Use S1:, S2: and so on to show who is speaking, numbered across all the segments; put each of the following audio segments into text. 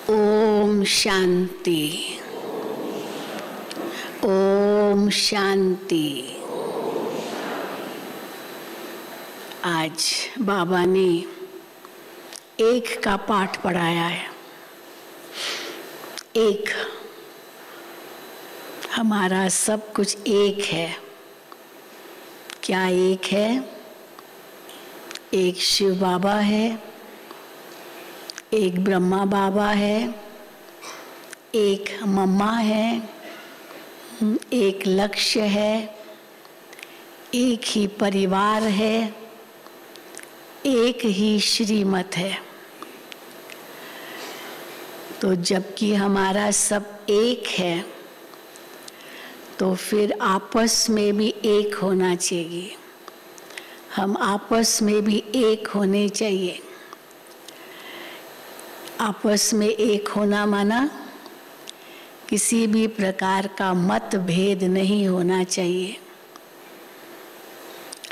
S1: ओम शांति, ओम शांति। आज बाबा ने एक का पाठ पढ़ाया है। एक, हमारा सब कुछ एक है। क्या एक है? एक शिव बाबा है, एक ब्रह्मा बाबा है, एक मम्मा है, एक लक्ष्य है, एक ही परिवार है, एक ही श्रीमत है। तो जबकि हमारा सब एक है, तो फिर आपस में भी एक होना चाहिए। हम आपस में भी एक होने चाहिए। आपस में एक होना माना किसी भी प्रकार का मतभेद नहीं होना चाहिए।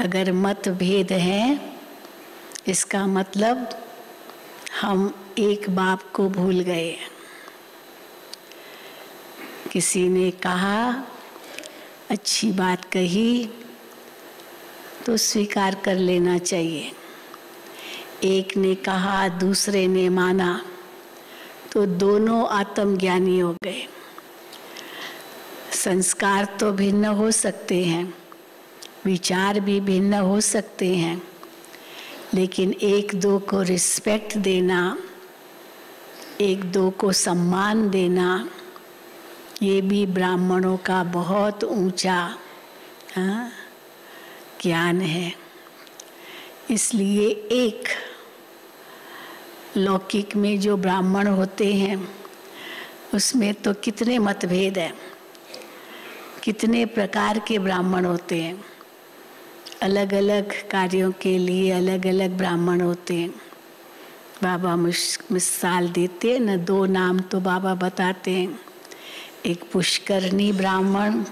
S1: अगर मतभेद है, इसका मतलब हम एक बाप को भूल गए। किसी ने कहा, अच्छी बात कही, तो स्वीकार कर लेना चाहिए। एक ने कहा, दूसरे ने माना, तो दोनों आत्मज्ञानी हो गए। संस्कार तो भिन्न हो सकते हैं, विचार भी भिन्न हो सकते हैं, लेकिन एक दो को रिस्पेक्ट देना, एक दो को सम्मान देना, ये भी ब्राह्मणों का बहुत ऊंचा ज्ञान है। इसलिए एक लौकिक में जो ब्राह्मण होते हैं, उसमें तो कितने मतभेद हैं, कितने प्रकार के ब्राह्मण होते हैं। अलग अलग कार्यों के लिए अलग अलग ब्राह्मण होते हैं। बाबा मिसाल देते हैं न, दो नाम तो बाबा बताते हैं। एक पुष्करणी ब्राह्मण,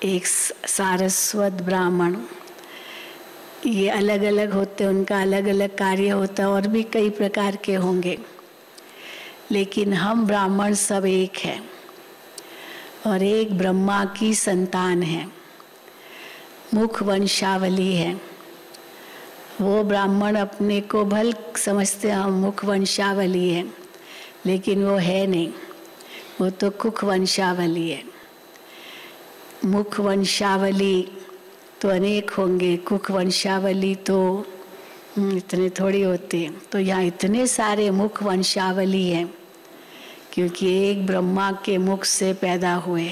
S1: एक सारस्वत ब्राह्मण। ये अलग अलग होते हैं, उनका अलग अलग कार्य होता है, और भी कई प्रकार के होंगे। लेकिन हम ब्राह्मण सब एक हैं और एक ब्रह्मा की संतान है। मुख वंशावली है। वो ब्राह्मण अपने को भल समझते हैं हम मुख वंशावली है, लेकिन वो है नहीं, वो तो कुख वंशावली है। मुख वंशावली तो अनेक होंगे, कुख वंशावली तो इतने थोड़ी होते हैं। तो यहाँ इतने सारे मुख वंशावली हैं, क्योंकि एक ब्रह्मा के मुख से पैदा हुए।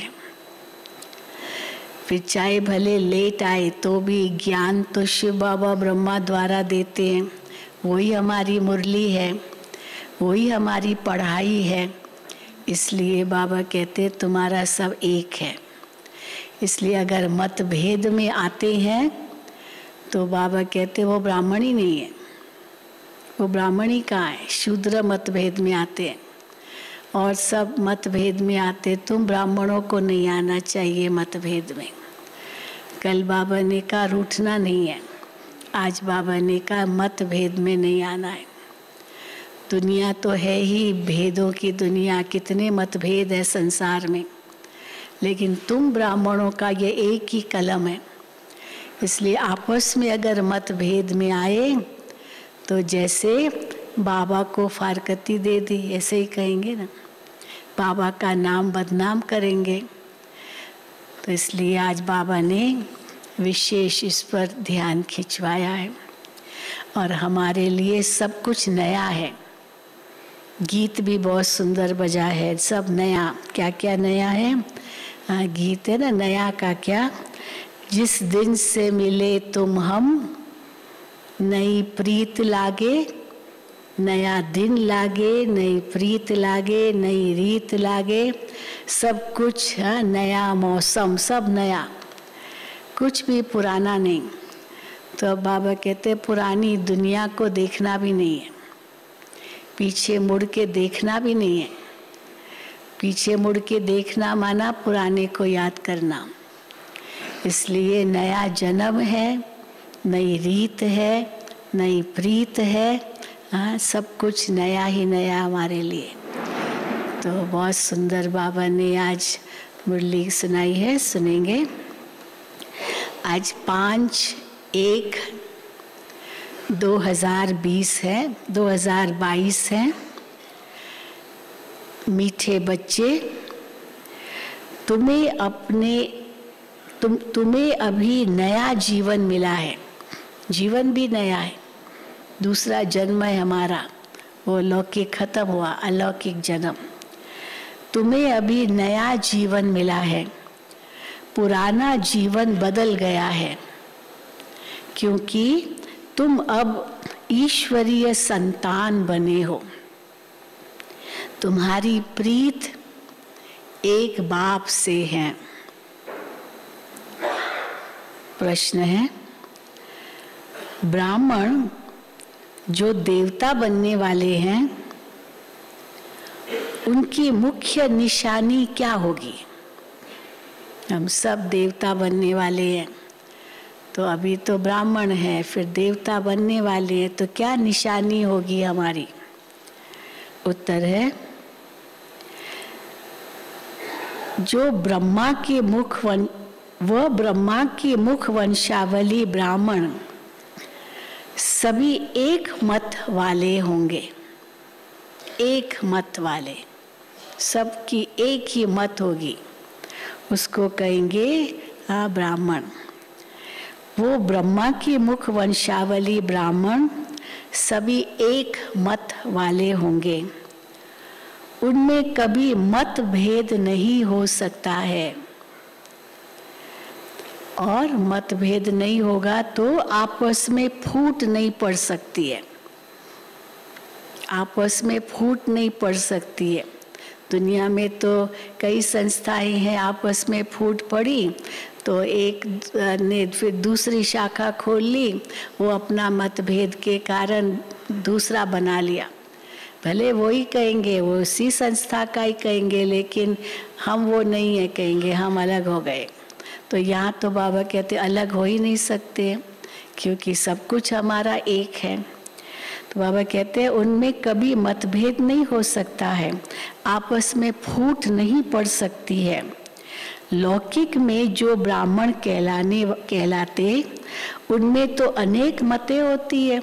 S1: फिर चाहे भले लेट आए तो भी ज्ञान तो शिव बाबा ब्रह्मा द्वारा देते हैं। वही हमारी मुरली है, वही हमारी पढ़ाई है। इसलिए बाबा कहते तुम्हारा सब एक है। इसलिए अगर मतभेद में आते हैं तो बाबा कहते वो ब्राह्मण ही नहीं है, वो ब्राह्मण ही कहाँ है। शूद्र मतभेद में आते हैं और सब मतभेद में आते। तुम ब्राह्मणों को नहीं आना चाहिए मतभेद में। कल बाबा ने कहा रूठना नहीं है, आज बाबा ने कहा मतभेद में नहीं आना है। दुनिया तो है ही भेदों की दुनिया, कितने मतभेद है संसार में, लेकिन तुम ब्राह्मणों का ये एक ही कलम है। इसलिए आपस में अगर मतभेद में आए तो जैसे बाबा को फारकती दे दी, ऐसे ही कहेंगे ना, बाबा का नाम बदनाम करेंगे। तो इसलिए आज बाबा ने विशेष इस पर ध्यान खिंचवाया है। और हमारे लिए सब कुछ नया है। गीत भी बहुत सुंदर बजा है, सब नया। क्या क्या नया है? गीत है ना, नया का क्या? जिस दिन से मिले तुम हम, नई प्रीत लागे, नया दिन लागे, नई प्रीत लागे, नई रीत लागे, सब कुछ नया। मौसम सब नया, कुछ भी पुराना नहीं। तो अब बाबा कहते पुरानी दुनिया को देखना भी नहीं है, पीछे मुड़ के देखना भी नहीं है। पीछे मुड़ के देखना माना पुराने को याद करना। इसलिए नया जन्म है, नई रीत है, नई प्रीत है। हाँ, सब कुछ नया ही नया हमारे लिए। तो बहुत सुंदर बाबा ने आज मुरली सुनाई है, सुनेंगे। आज 5/1/2020 है, 2022 है। मीठे बच्चे, तुम्हें अभी नया जीवन मिला है। जीवन भी नया है, दूसरा जन्म है हमारा, वो लौकिक खत्म हुआ, अलौकिक जन्म। तुम्हें अभी नया जीवन मिला है, पुराना जीवन बदल गया है, क्योंकि तुम अब ईश्वरीय संतान बने हो। तुम्हारी प्रीत एक बाप से है। प्रश्न है, ब्राह्मण जो देवता बनने वाले हैं, उनकी मुख्य निशानी क्या होगी? हम सब देवता बनने वाले हैं, तो अभी तो ब्राह्मण है, फिर देवता बनने वाले हैं, तो क्या निशानी होगी हमारी? उत्तर है, जो ब्रह्मा की मुख वंशावली ब्राह्मण सभी एक मत वाले होंगे। एक मत वाले, सबकी एक ही मत होगी, उसको कहेंगे ब्राह्मण। वो ब्रह्मा की मुख वंशावली ब्राह्मण सभी एक मत वाले होंगे। उनमें कभी मतभेद नहीं हो सकता है, और मतभेद नहीं होगा तो आपस में फूट नहीं पड़ सकती है। आपस में फूट नहीं पड़ सकती है। दुनिया में तो कई संस्थाएं हैं, आपस में फूट पड़ी तो एक ने फिर दूसरी शाखा खोल ली, वो अपना मतभेद के कारण दूसरा बना लिया। भले वो ही कहेंगे, वो उसी संस्था का ही कहेंगे, लेकिन हम वो नहीं है कहेंगे, हम अलग हो गए। तो यहाँ तो बाबा कहते अलग हो ही नहीं सकते, क्योंकि सब कुछ हमारा एक है। तो बाबा कहते हैं उनमें कभी मतभेद नहीं हो सकता है, आपस में फूट नहीं पड़ सकती है। लौकिक में जो ब्राह्मण कहलाते, उनमें तो अनेक मतें होती है।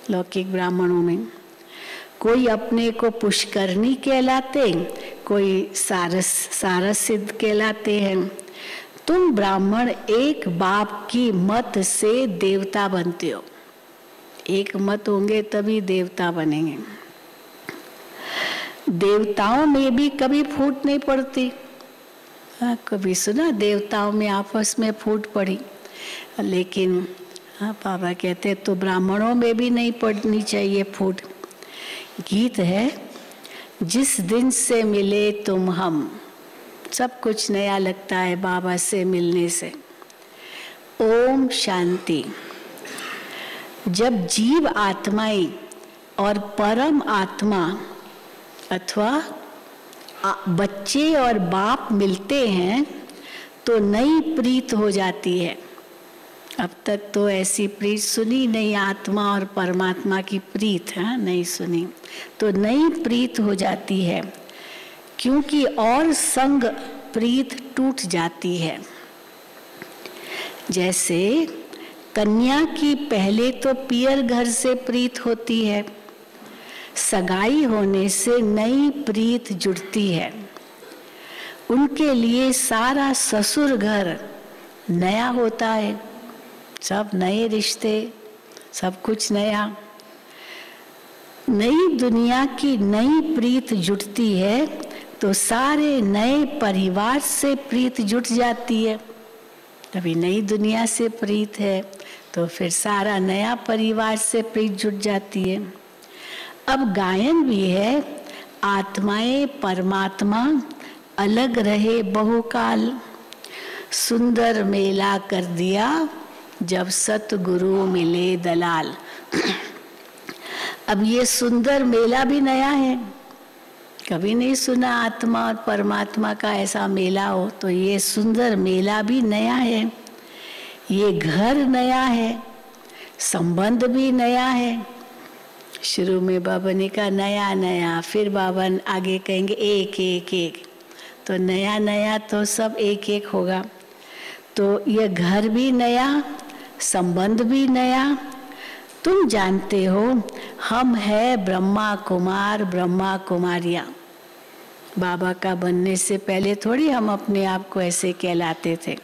S1: लौकिक ब्राह्मणों में कोई अपने को पुष्करणी कहलाते, कोई सारसिद्ध कहलाते हैं। तुम ब्राह्मण एक बाप की मत से देवता बनते हो। एक मत होंगे तभी देवता बनेंगे। देवताओं में भी कभी फूट नहीं पड़ती। कभी सुना देवताओं में आपस में फूट पड़ी? लेकिन बाबा कहते तो ब्राह्मणों में भी नहीं पड़नी चाहिए फूट। गीत है, जिस दिन से मिले तुम हम, सब कुछ नया लगता है बाबा से मिलने से। ओम शांति। जब जीव आत्माएं और परम आत्मा अथवा बच्चे और बाप मिलते हैं तो नई प्रीत हो जाती है। अब तक तो ऐसी प्रीत सुनी नहीं, आत्मा और परमात्मा की प्रीत है नहीं सुनी, तो नई प्रीत हो जाती है, क्योंकि और संग प्रीत टूट जाती है। जैसे कन्या की पहले तो पियर घर से प्रीत होती है, सगाई होने से नई प्रीत जुड़ती है। उनके लिए सारा ससुर घर नया होता है, सब नए रिश्ते, सब कुछ नया। नई दुनिया की नई प्रीत जुटती है तो सारे नए परिवार से प्रीत जुट जाती है। अभी नई दुनिया से प्रीत है तो फिर सारा नया परिवार से प्रीत जुट जाती है। अब गायन भी है, आत्माएं परमात्मा अलग रहे बहुकाल, सुंदर मेला कर दिया जब सतगुरु मिले दलाल। अब ये सुंदर मेला भी नया है, कभी नहीं सुना आत्मा और परमात्मा का ऐसा मेला हो, तो ये सुंदर मेला भी नया है। ये घर नया है, संबंध भी नया है। शुरू में बाबा ने कहा नया नया, फिर बाबा आगे कहेंगे एक एक एक, तो नया नया तो सब एक एक होगा। तो यह घर भी नया, संबंध भी नया। तुम जानते हो हम है ब्रह्मा कुमार ब्रह्मा कुमारियाँ। बाबा का बनने से पहले थोड़ी हम अपने आप को ऐसे कहलाते थे।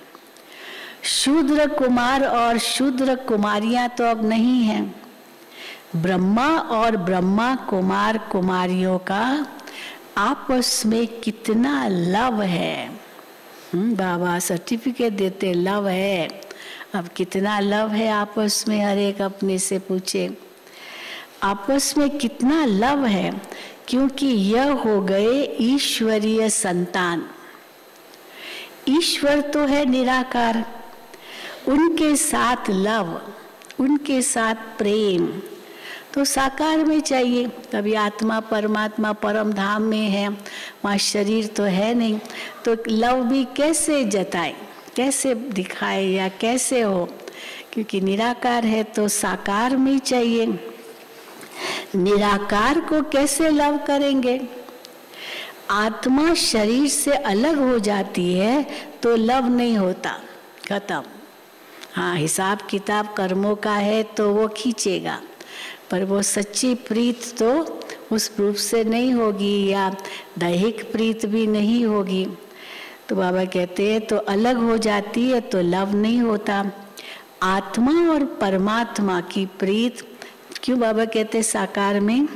S1: शूद्र कुमार और शूद्र कुमारियाँ तो अब नहीं हैं। ब्रह्मा और ब्रह्मा कुमार कुमारियों का आपस में कितना लव है। बाबा सर्टिफिकेट देते लव है। अब कितना लव है आपस में, हर एक अपने से पूछे आपस में कितना लव है, क्योंकि यह हो गए ईश्वरीय संतान। ईश्वर तो है निराकार, उनके साथ लव, उनके साथ प्रेम तो साकार में चाहिए। तभी आत्मा परमात्मा परम धाम में है, वहाँ शरीर तो है नहीं, तो लव भी कैसे जताए, कैसे दिखाए या कैसे हो, क्योंकि निराकार है तो साकार में चाहिए। निराकार को कैसे लव करेंगे? आत्मा शरीर से अलग हो जाती है तो लव नहीं होता, खत्म। हाँ, हिसाब किताब कर्मों का है तो वो खींचेगा, पर वो सच्ची प्रीत तो उस रूप से नहीं होगी, या दैहिक प्रीत भी नहीं होगी। तो बाबा कहते हैं तो अलग हो जाती है तो लव नहीं होता। आत्मा और परमात्मा की प्रीत क्यों बाबा कहते हैं साकार में?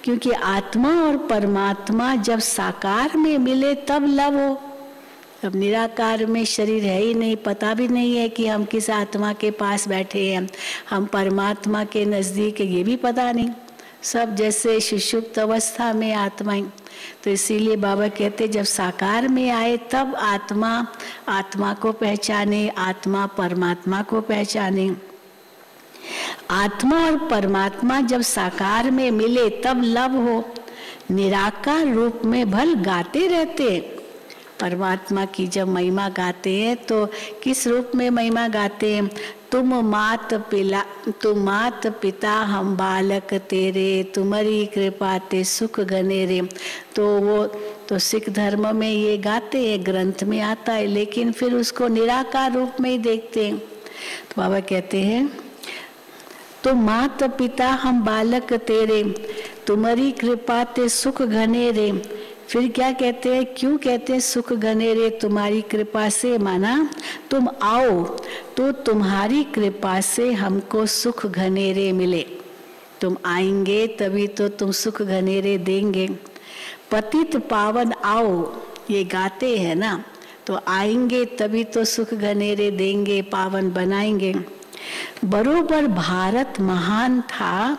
S1: क्योंकि आत्मा और परमात्मा जब साकार में मिले तब लव हो। अब निराकार में शरीर है ही नहीं, पता भी नहीं है कि हम किस आत्मा के पास बैठे हैं, हम परमात्मा के नज़दीक है, ये भी पता नहीं। सब जैसे सुषुप्त अवस्था में आत्माएं। तो इसीलिए बाबा कहते जब साकार में आए तब आत्मा आत्मा को पहचाने, आत्मा परमात्मा को पहचाने। आत्मा और परमात्मा जब साकार में मिले तब लव हो। निराकार रूप में भल गाते रहते हैं, परमात्मा की जब महिमा गाते हैं तो किस रूप में महिमा गाते हैं? तुम मात पिता हम बालक तेरे, तुम्हारी कृपा ते सुख घनेरे। तो वो तो सिख धर्म में ये गाते हैं, ग्रंथ में आता है, लेकिन फिर उसको निराकार रूप में ही देखते हैं। तो बाबा कहते हैं तुम मात पिता हम बालक तेरे, तुम्हारी कृपा ते सुख घनेरे। फिर क्या कहते हैं, क्यों कहते हैं सुख घनेरे? तुम्हारी कृपा से माना तुम आओ तो तुम्हारी कृपा से हमको सुख घनेरे मिले। तुम आएंगे तभी तो तुम सुख घनेरे देंगे। पतित पावन आओ ये गाते हैं ना, तो आएंगे तभी तो सुख घनेरे देंगे, पावन बनाएंगे। बरोबर भारत महान था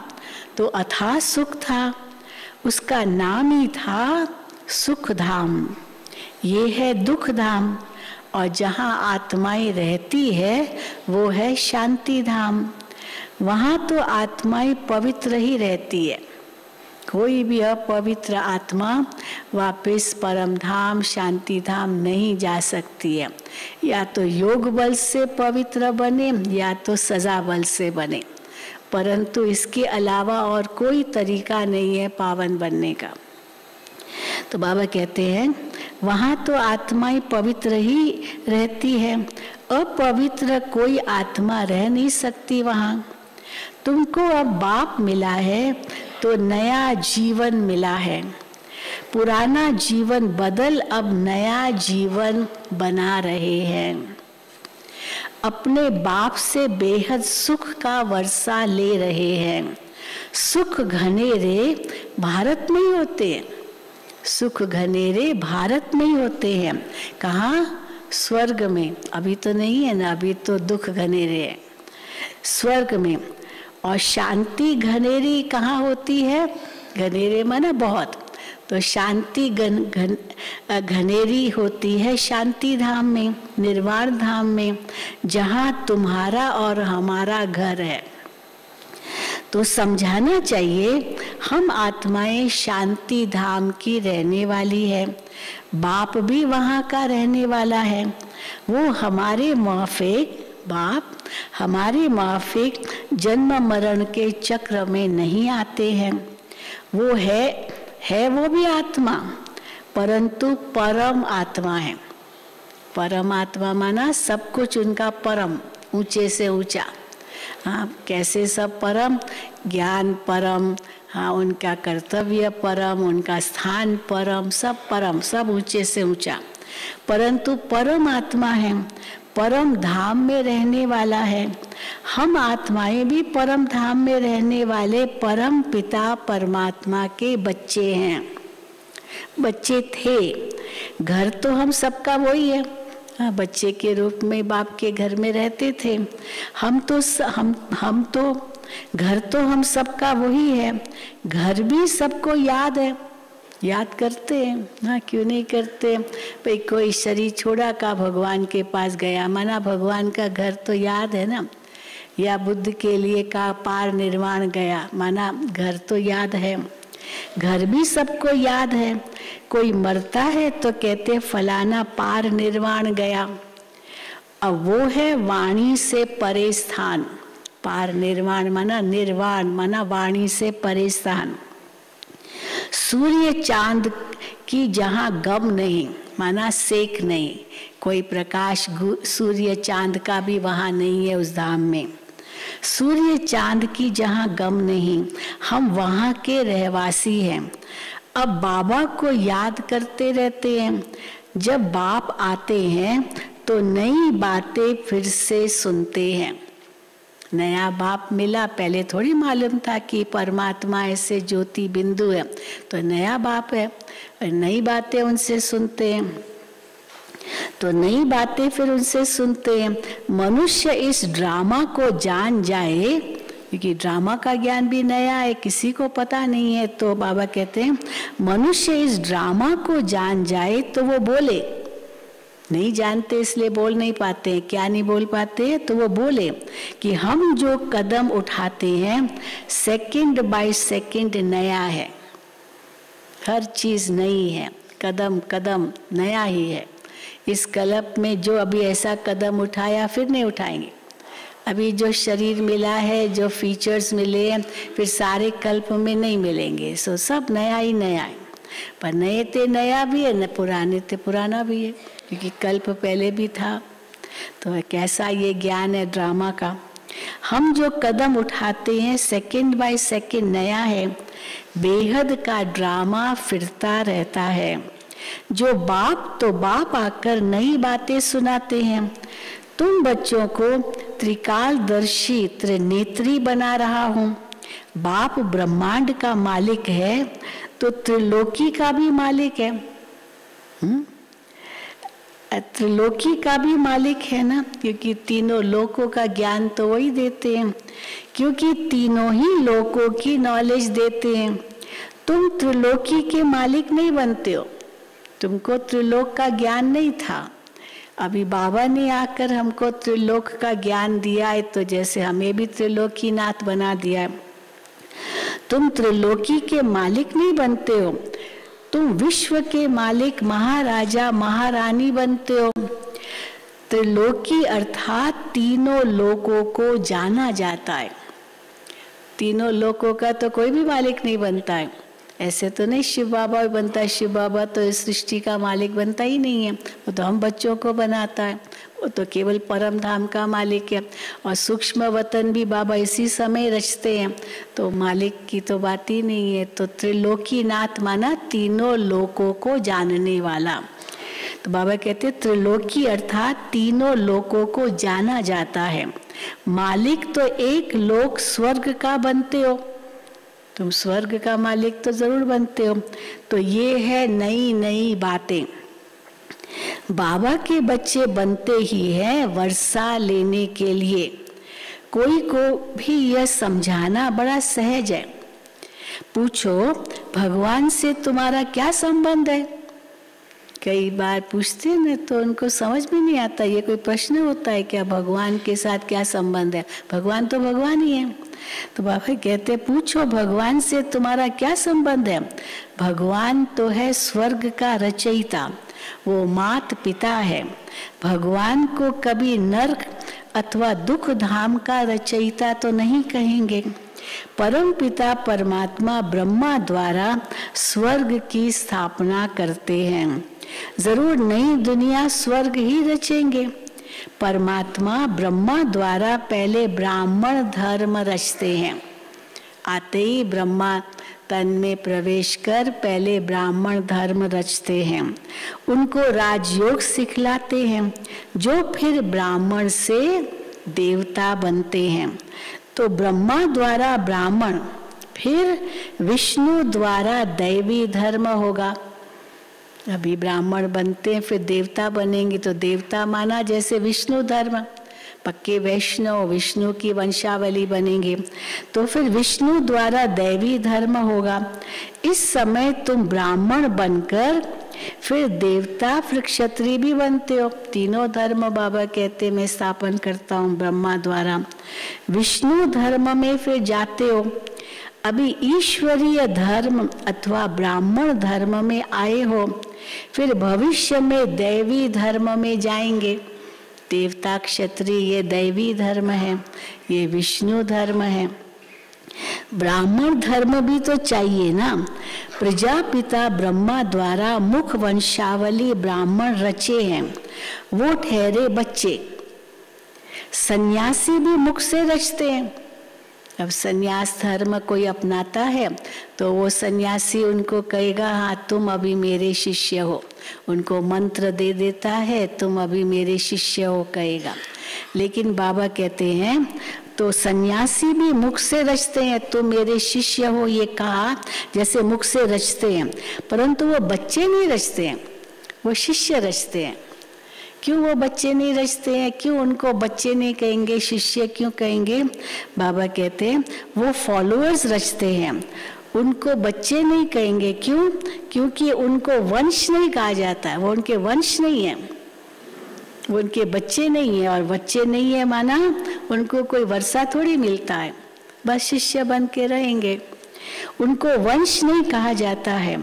S1: तो अथाह सुख था, उसका नाम ही था सुख धाम। ये है दुख धाम, और जहाँ आत्माएं रहती है वो है शांति धाम। वहाँ तो आत्माएं पवित्र ही रहती है। कोई भी अपवित्र आत्मा वापस परम धाम शांति धाम नहीं जा सकती है। या तो योग बल से पवित्र बने या तो सजा बल से बने, परंतु इसके अलावा और कोई तरीका नहीं है पावन बनने का। तो बाबा कहते हैं वहाँ तो आत्माएं पवित्र ही रहती है, अपवित्र कोई आत्मा रह नहीं सकती वहाँ। तुमको अब बाप मिला है तो नया जीवन मिला है, पुराना जीवन बदल अब नया जीवन बना रहे हैं। अपने बाप से बेहद सुख का वर्षा ले रहे हैं। सुख घनेरे भारत में ही होते हैं, सुख घनेरे भारत में ही होते हैं। कहाँ? स्वर्ग में। अभी तो नहीं है ना, अभी तो दुख घनेरे है स्वर्ग में। और शांति घनेरी कहाँ होती है? घनेरे माना बहुत, तो शांति घनेरी होती है शांति धाम में, निर्वाण धाम में, जहाँ तुम्हारा और हमारा घर है। तो समझाना चाहिए हम आत्माएं शांति धाम की रहने वाली है, बाप भी वहाँ का रहने वाला है। वो हमारे माफिक बाप हमारे माफिक जन्म मरण के चक्र में नहीं आते हैं। वो है वो भी आत्मा, परंतु परम आत्मा है। परम आत्मा माना सब कुछ उनका परम, ऊंचे से ऊंचा। हाँ, कैसे सब परम? ज्ञान परम, हाँ, उनका कर्तव्य परम, उनका स्थान परम, सब ऊंचे से ऊंचा। परंतु परम आत्मा है, परम धाम में रहने वाला है। हम आत्माएं भी परम धाम में रहने वाले परम पिता परमात्मा के बच्चे हैं, बच्चे थे। घर तो हम सबका वही है, हाँ, बच्चे के रूप में बाप के घर में रहते थे। हम तो घर तो हम सबका वही है। घर भी सबको याद है, याद करते हैं, हाँ, क्यों नहीं करते? भाई कोई शरीर छोड़ा का भगवान के पास गया, माना भगवान का घर तो याद है ना। या बुद्ध के लिए का पार निर्वाण गया, माना घर तो याद है। घर भी सबको याद है। कोई मरता है तो कहते फलाना पार निर्वाण गया। अब वो है वाणी से परे स्थान। पार निर्वाण माना निर्वाण माना वाणी से परे स्थान। सूर्य चांद की जहाँ गम नहीं, माना सेक नहीं, कोई प्रकाश सूर्य चांद का भी वहाँ नहीं है उस धाम में। सूर्य चांद की जहाँ गम नहीं, हम वहाँ के रहवासी हैं। अब बाबा को याद करते रहते हैं। जब बाप आते हैं तो नई बातें फिर से सुनते हैं। नया बाप मिला, पहले थोड़ी मालूम था कि परमात्मा ऐसे ज्योति बिंदु है, तो नया बाप है, नई बातें उनसे सुनते हैं। तो नई बातें फिर उनसे सुनते हैं। मनुष्य इस ड्रामा को जान जाए, क्योंकि ड्रामा का ज्ञान भी नया है, किसी को पता नहीं है। तो बाबा कहते हैं मनुष्य इस ड्रामा को जान जाए तो वो बोले। नहीं जानते इसलिए बोल नहीं पाते। क्या नहीं बोल पाते? तो वो बोले कि हम जो कदम उठाते हैं सेकंड बाय सेकंड नया है, हर चीज नई है, कदम कदम नया ही है। इस कल्प में जो अभी ऐसा कदम उठाया फिर नहीं उठाएंगे। अभी जो शरीर मिला है, जो फीचर्स मिले हैं, फिर सारे कल्प में नहीं मिलेंगे। सो सब नया ही नया है। पर नए ते नया भी है, न पुराने ते पुराना भी है, क्योंकि कल्प पहले भी था। तो कैसा ये ज्ञान है ड्रामा का। हम जो कदम उठाते हैं सेकंड बाय सेकंड नया है। बेहद का ड्रामा फिरता रहता है। जो बाप तो बाप आकर नई बातें सुनाते हैं। तुम बच्चों को त्रिकालदर्शी त्रिनेत्री बना रहा हूँ। बाप ब्रह्मांड का मालिक है तो त्रिलोकी का भी मालिक है। त्रिलोकी का भी मालिक है ना, क्योंकि तीनों लोकों का ज्ञान तो वही देते हैं, क्योंकि तीनों ही लोकों की नॉलेज देते हैं। तुम त्रिलोकी के मालिक नहीं बनते हो, तुमको त्रिलोक का ज्ञान नहीं था। अभी बाबा ने आकर हमको त्रिलोक का ज्ञान दिया है, तो जैसे हमें भी त्रिलोकी नाथ बना दिया है। तुम त्रिलोकी के मालिक नहीं बनते हो, तुम विश्व के मालिक महाराजा महारानी बनते हो। त्रिलोकी अर्थात तीनों लोकों को जाना जाता है। तीनों लोकों का तो कोई भी मालिक नहीं बनता है। ऐसे तो नहीं शिव बाबा बनता है, शिव बाबा तो इस सृष्टि का मालिक बनता ही नहीं है, वो तो हम बच्चों को बनाता है। वो तो केवल परम धाम का मालिक है। और सूक्ष्म वतन भी बाबा इसी समय रचते हैं, तो मालिक की तो बात ही नहीं है। तो त्रिलोकी नाथ माना तीनों लोकों को जानने वाला। तो बाबा कहते त्रिलोकी अर्थात तीनों लोकों को जाना जाता है। मालिक तो एक लोक स्वर्ग का बनते हो, तुम स्वर्ग का मालिक तो जरूर बनते हो। तो ये है नई नई बातें। बाबा के बच्चे बनते ही हैं वर्षा लेने के लिए। कोई को भी यह समझाना बड़ा सहज है। पूछो भगवान से तुम्हारा क्या संबंध है? कई बार पूछते हैं ना, तो उनको समझ में नहीं आता। ये कोई प्रश्न होता है क्या? भगवान के साथ क्या संबंध है? भगवान तो भगवान ही है। तो बाबा कहते पूछो भगवान से तुम्हारा क्या संबंध है? भगवान तो है स्वर्ग का रचयिता, वो मात पिता है। भगवान को कभी नर्क अथवा दुख धाम का रचयिता तो नहीं कहेंगे। परम पिता परमात्मा ब्रह्मा द्वारा स्वर्ग की स्थापना करते हैं। जरूर नई दुनिया स्वर्ग ही रचेंगे। परमात्मा ब्रह्मा द्वारा पहले ब्राह्मण धर्म रचते हैं। आते ही ब्रह्मा तन में प्रवेश कर पहले ब्राह्मण धर्म रचते हैं, उनको राजयोग सिखलाते हैं, जो फिर ब्राह्मण से देवता बनते हैं। तो ब्रह्मा द्वारा ब्राह्मण, फिर विष्णु द्वारा दैवी धर्म होगा। अभी ब्राह्मण बनते हैं, फिर देवता बनेंगे, तो देवता माना जैसे विष्णु धर्म, पक्के वैष्णव, विष्णु की वंशावली बनेंगे। तो फिर विष्णु द्वारा दैवी धर्म होगा। इस समय तुम ब्राह्मण बनकर फिर देवता, फिर क्षत्रिय भी बनते हो। तीनों धर्म बाबा कहते मैं स्थापन करता हूँ ब्रह्मा द्वारा। विष्णु धर्म में फिर जाते हो। अभी ईश्वरीय धर्म अथवा ब्राह्मण धर्म में आए हो, फिर भविष्य में दैवी धर्म में जाएंगे। देवता क्षत्रिय ये दैवी धर्म है, ये विष्णु धर्म है। ब्राह्मण धर्म भी तो चाहिए ना। प्रजापिता ब्रह्मा द्वारा मुख वंशावली ब्राह्मण रचे हैं, वो ठहरे बच्चे। सन्यासी भी मुख से रचते हैं। अब सन्यास धर्म कोई अपनाता है तो वो सन्यासी उनको कहेगा हाँ तुम अभी मेरे शिष्य हो, उनको मंत्र दे देता है तुम अभी मेरे शिष्य हो कहेगा। लेकिन बाबा कहते हैं तो सन्यासी भी मुख से रचते हैं, तुम मेरे शिष्य हो ये कहा जैसे मुख से रचते हैं, परंतु वो बच्चे नहीं रचते हैं, वो शिष्य रचते हैं। क्यों वो बच्चे नहीं रचते हैं, क्यों उनको बच्चे नहीं कहेंगे, शिष्य क्यों कहेंगे? बाबा कहते हैं वो फॉलोअर्स रचते हैं, उनको बच्चे नहीं कहेंगे। क्यों? क्योंकि उनको वंश नहीं कहा जाता है, वो उनके वंश नहीं है, वो उनके बच्चे नहीं है। और बच्चे नहीं है माना उनको कोई वर्षा थोड़ी मिलता है, बस शिष्य बन के रहेंगे। उनको वंश नहीं कहा जाता है,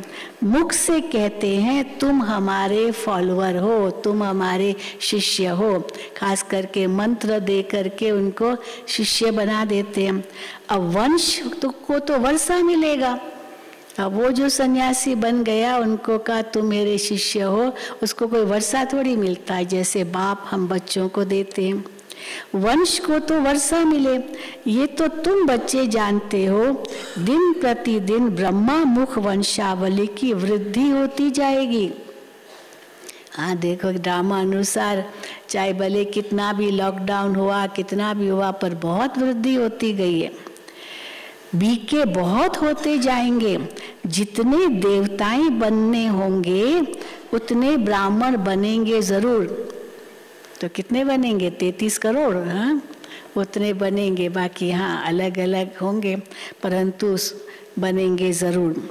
S1: मुख से कहते हैं तुम हमारे फॉलोअर हो, तुम हमारे शिष्य हो। खास करके मंत्र दे करके उनको शिष्य बना देते हैं। अब वंश को तो वर्षा मिलेगा। अब वो जो सन्यासी बन गया उनको कहा तुम मेरे शिष्य हो, उसको कोई वर्षा थोड़ी मिलता है जैसे बाप हम बच्चों को देते हैं। वंश को तो वर्षा मिले, ये तो तुम बच्चे जानते हो। दिन प्रतिदिन ब्रह्मा मुख वंशावली की वृद्धि होती जाएगी। हाँ देखो ड्रामा अनुसार चाहे भले कितना भी लॉकडाउन हुआ, कितना भी हुआ, पर बहुत वृद्धि होती गई है। बीके बहुत होते जाएंगे। जितने देवताएं बनने होंगे उतने ब्राह्मण बनेंगे जरूर। तो कितने बनेंगे? 33 करोड़। हाँ उतने बनेंगे, बाकी हाँ अलग अलग होंगे, परंतु बनेंगे जरूर।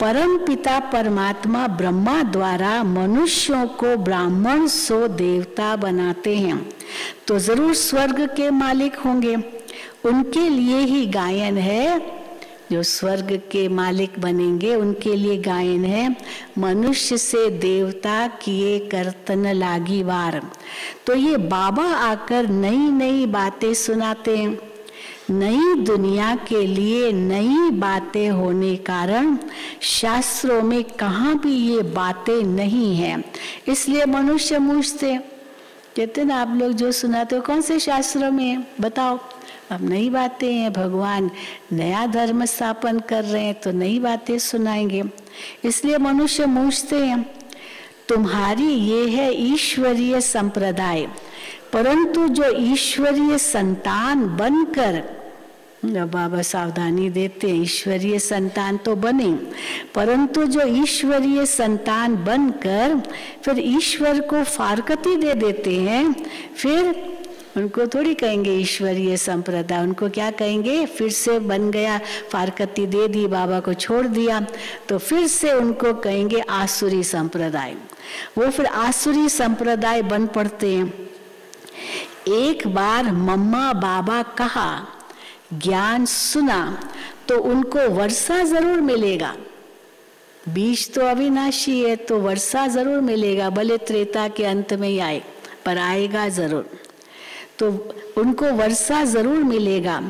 S1: परम पिता परमात्मा ब्रह्मा द्वारा मनुष्यों को ब्राह्मण सो देवता बनाते हैं, तो जरूर स्वर्ग के मालिक होंगे। उनके लिए ही गायन है, जो स्वर्ग के मालिक बनेंगे उनके लिए गायन है। मनुष्य से देवता किए करतन लागी वार। तो ये बाबा आकर नई नई बातें सुनाते हैं। नई दुनिया के लिए नई बातें होने कारण शास्त्रों में कहाँ भी ये बातें नहीं है, इसलिए मनुष्य पूछते कहते ना आप लोग जो सुनाते हो कौन से शास्त्रों में है बताओ। अब नई बातें हैं, भगवान नया धर्म स्थापन कर रहे हैं तो नई बातें सुनाएंगे, इसलिए मनुष्य पूछते हैं। तुम्हारी ये है ईश्वरीय संप्रदाय, परंतु जो ईश्वरीय संतान बनकर, बाबा सावधानी देते हैं ईश्वरीय संतान तो बने, परंतु जो ईश्वरीय संतान बनकर फिर ईश्वर को फारकती दे देते हैं, फिर उनको थोड़ी कहेंगे ईश्वरीय संप्रदाय। उनको क्या कहेंगे? फिर से बन गया, फारकती दे दी, बाबा को छोड़ दिया, तो फिर से उनको कहेंगे आसुरी संप्रदाय। वो फिर आसुरी संप्रदाय बन पड़ते हैं। एक बार मम्मा बाबा कहा, ज्ञान सुना, तो उनको वर्षा जरूर मिलेगा। बीज तो अविनाशी है, तो वर्षा जरूर मिलेगा, भले त्रेता के अंत में ही आए, पर आएगा जरूर। तो उनको वर्षा जरूर मिलेगा।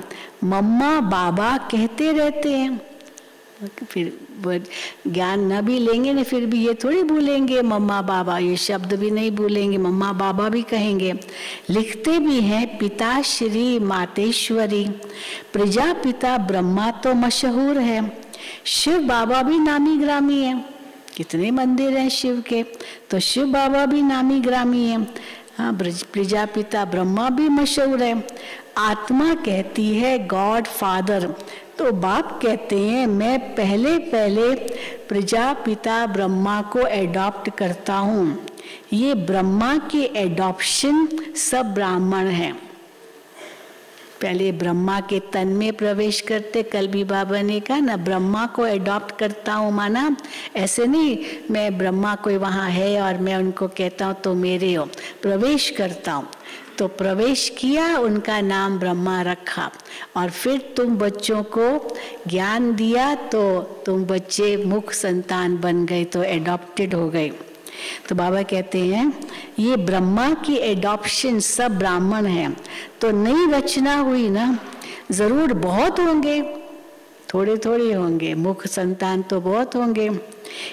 S1: मम्मा बाबा कहते रहते हैं, फिर ज्ञान न भी लेंगे ना, फिर भी ये थोड़ी भूलेंगे मम्मा बाबा, ये शब्द भी नहीं भूलेंगे, मम्मा बाबा भी कहेंगे। लिखते भी हैं पिता श्री मातेश्वरी, प्रजापिता ब्रह्मा तो मशहूर है, शिव बाबा भी नामी ग्रामी है। कितने मंदिर हैं शिव के, तो शिव बाबा भी नामी ग्रामी है। हाँ, प्रजापिता ब्रह्मा भी मशहूर है। आत्मा कहती है गॉड फादर, तो बाप कहते हैं मैं पहले पहले प्रजापिता ब्रह्मा को एडॉप्ट करता हूँ। ये ब्रह्मा की एडॉप्शन सब ब्राह्मण हैं। पहले ब्रह्मा के तन में प्रवेश करते, कल भी बाबा ने कहा ना, ब्रह्मा को एडॉप्ट करता हूँ, माना ऐसे नहीं मैं ब्रह्मा कोई वहाँ है और मैं उनको कहता हूँ तो मेरे हो, प्रवेश करता हूँ। तो प्रवेश किया, उनका नाम ब्रह्मा रखा, और फिर तुम बच्चों को ज्ञान दिया तो तुम बच्चे मुख संतान बन गए, तो एडॉप्टेड हो गए। तो बाबा कहते हैं ये ब्रह्मा की एडॉप्शन सब ब्राह्मण हैं। तो नई रचना हुई ना, जरूर बहुत होंगे, थोड़े थोड़े होंगे, मुख संतान तो बहुत होंगे।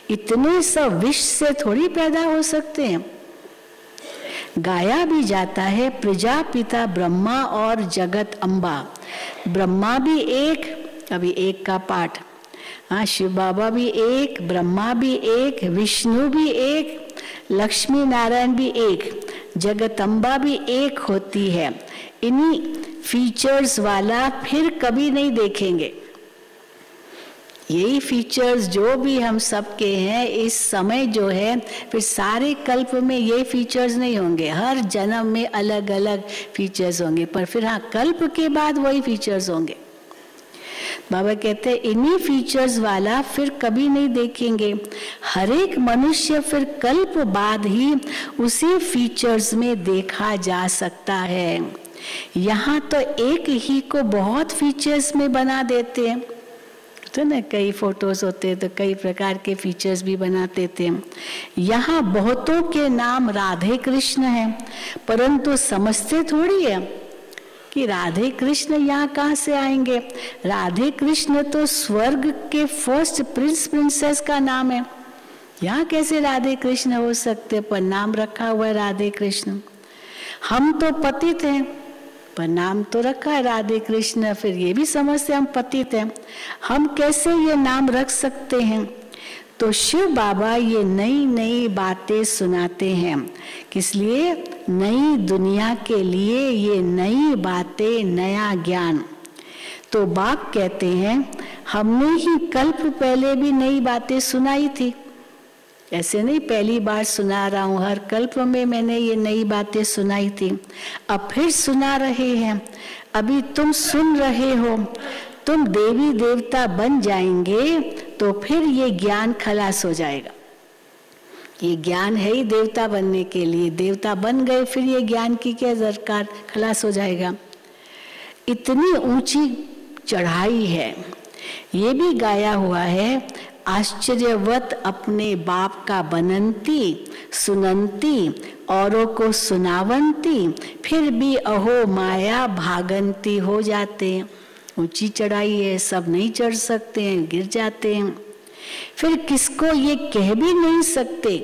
S1: इतने सब विष से थोड़ी पैदा हो सकते हैं। गाया भी जाता है प्रजापिता ब्रह्मा और जगत अम्बा। ब्रह्मा भी एक, अभी एक का पाठ, हाँ, शिव बाबा भी एक, ब्रह्मा भी एक, विष्णु भी एक, लक्ष्मी नारायण भी एक, जगदम्बा भी एक होती है। इन्हीं फीचर्स वाला फिर कभी नहीं देखेंगे। यही फीचर्स जो भी हम सबके हैं इस समय जो है, फिर सारे कल्प में ये फीचर्स नहीं होंगे, हर जन्म में अलग अलग फीचर्स होंगे, पर फिर हाँ कल्प के बाद वही फीचर्स होंगे। बाबा कहते हैं इन्हीं फीचर्स वाला फिर कभी नहीं देखेंगे। हर एक मनुष्य फिर कल्प बाद ही उसी फीचर्स में देखा जा सकता है। यहाँ तो एक ही को बहुत फीचर्स में बना देते हैं, तो ना कई फोटोज होते तो कई प्रकार के फीचर्स भी बनाते थे। यहाँ बहुतों के नाम राधे कृष्ण हैं, परंतु समझते थोड़ी है कि राधे कृष्ण यहाँ कहाँ से आएंगे। राधे कृष्ण तो स्वर्ग के फर्स्ट प्रिंस प्रिंसेस का नाम है, यहाँ कैसे राधे कृष्ण हो सकते, पर नाम रखा हुआ है राधे कृष्ण। हम तो पतित हैं, पर नाम तो रखा है राधे कृष्ण, फिर ये भी समझते हम पतित हैं, हम कैसे ये नाम रख सकते हैं। तो शिव बाबा ये नई नई बातें सुनाते हैं, किस लिए, नई दुनिया के लिए, ये नई बातें, नया ज्ञान। तो बाप कहते हैं हमने ही कल्प पहले भी नई बातें सुनाई थी, ऐसे नहीं पहली बार सुना रहा हूँ, हर कल्प में मैंने ये नई बातें सुनाई थी, अब फिर सुना रहे हैं। अभी तुम सुन रहे हो, तुम देवी देवता बन जाएंगे तो फिर ये ज्ञान खलास हो जाएगा। ये ज्ञान है ही देवता बनने के लिए, देवता बन गए फिर ये ज्ञान की क्या दरकार, खलास हो जाएगा। इतनी ऊंची चढ़ाई है, ये भी गाया हुआ है, आश्चर्यवत अपने बाप का बनंती, सुनंती औरों को सुनावंती, फिर भी अहो माया भागंती हो जाते हैं। ऊंची चढ़ाई है, सब नहीं चढ़ सकते हैं, गिर जाते हैं। फिर किसको ये कह भी नहीं सकते,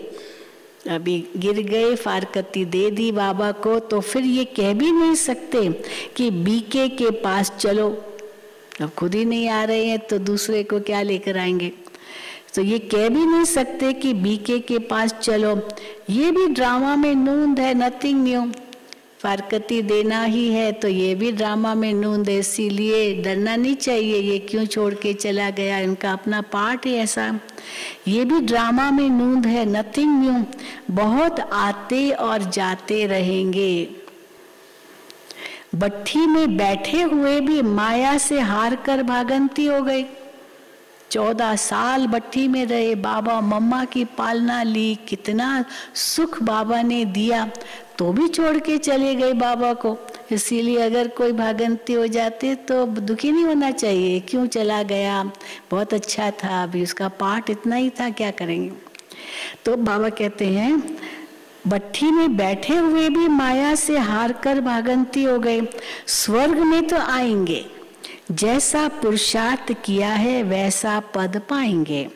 S1: अभी गिर गए, फारकती दे दी बाबा को, तो फिर ये कह भी नहीं सकते कि बीके के पास चलो, अब खुद ही नहीं आ रहे हैं तो दूसरे को क्या लेकर आएंगे। तो ये कह भी नहीं सकते कि बीके के पास चलो, ये भी ड्रामा में नूंद है, नथिंग न्यू, फारकती देना ही है, तो ये भी ड्रामा में नूंद है, इसीलिए डरना नहीं चाहिए ये क्यों छोड़ के चला गया, इनका अपना पार्ट है ऐसा। ये भी ड्रामा में नूंद है, नथिंग न्यू, बहुत आते और जाते रहेंगे। भट्ठी में बैठे हुए भी माया से हार कर भागंती हो गई। 14 साल भट्ठी में रहे, बाबा मम्मा की पालना ली, कितना सुख बाबा ने दिया, तो भी छोड़ के चले गए बाबा को। इसीलिए अगर कोई भागंती हो जाते तो दुखी नहीं होना चाहिए, क्यों चला गया, बहुत अच्छा था, अभी उसका पार्ट इतना ही था, क्या करेंगे। तो बाबा कहते हैं भट्ठी में बैठे हुए भी माया से हार कर भागंती हो गए। स्वर्ग में तो आएंगे, जैसा पुरुषार्थ किया है वैसा पद पाएंगे।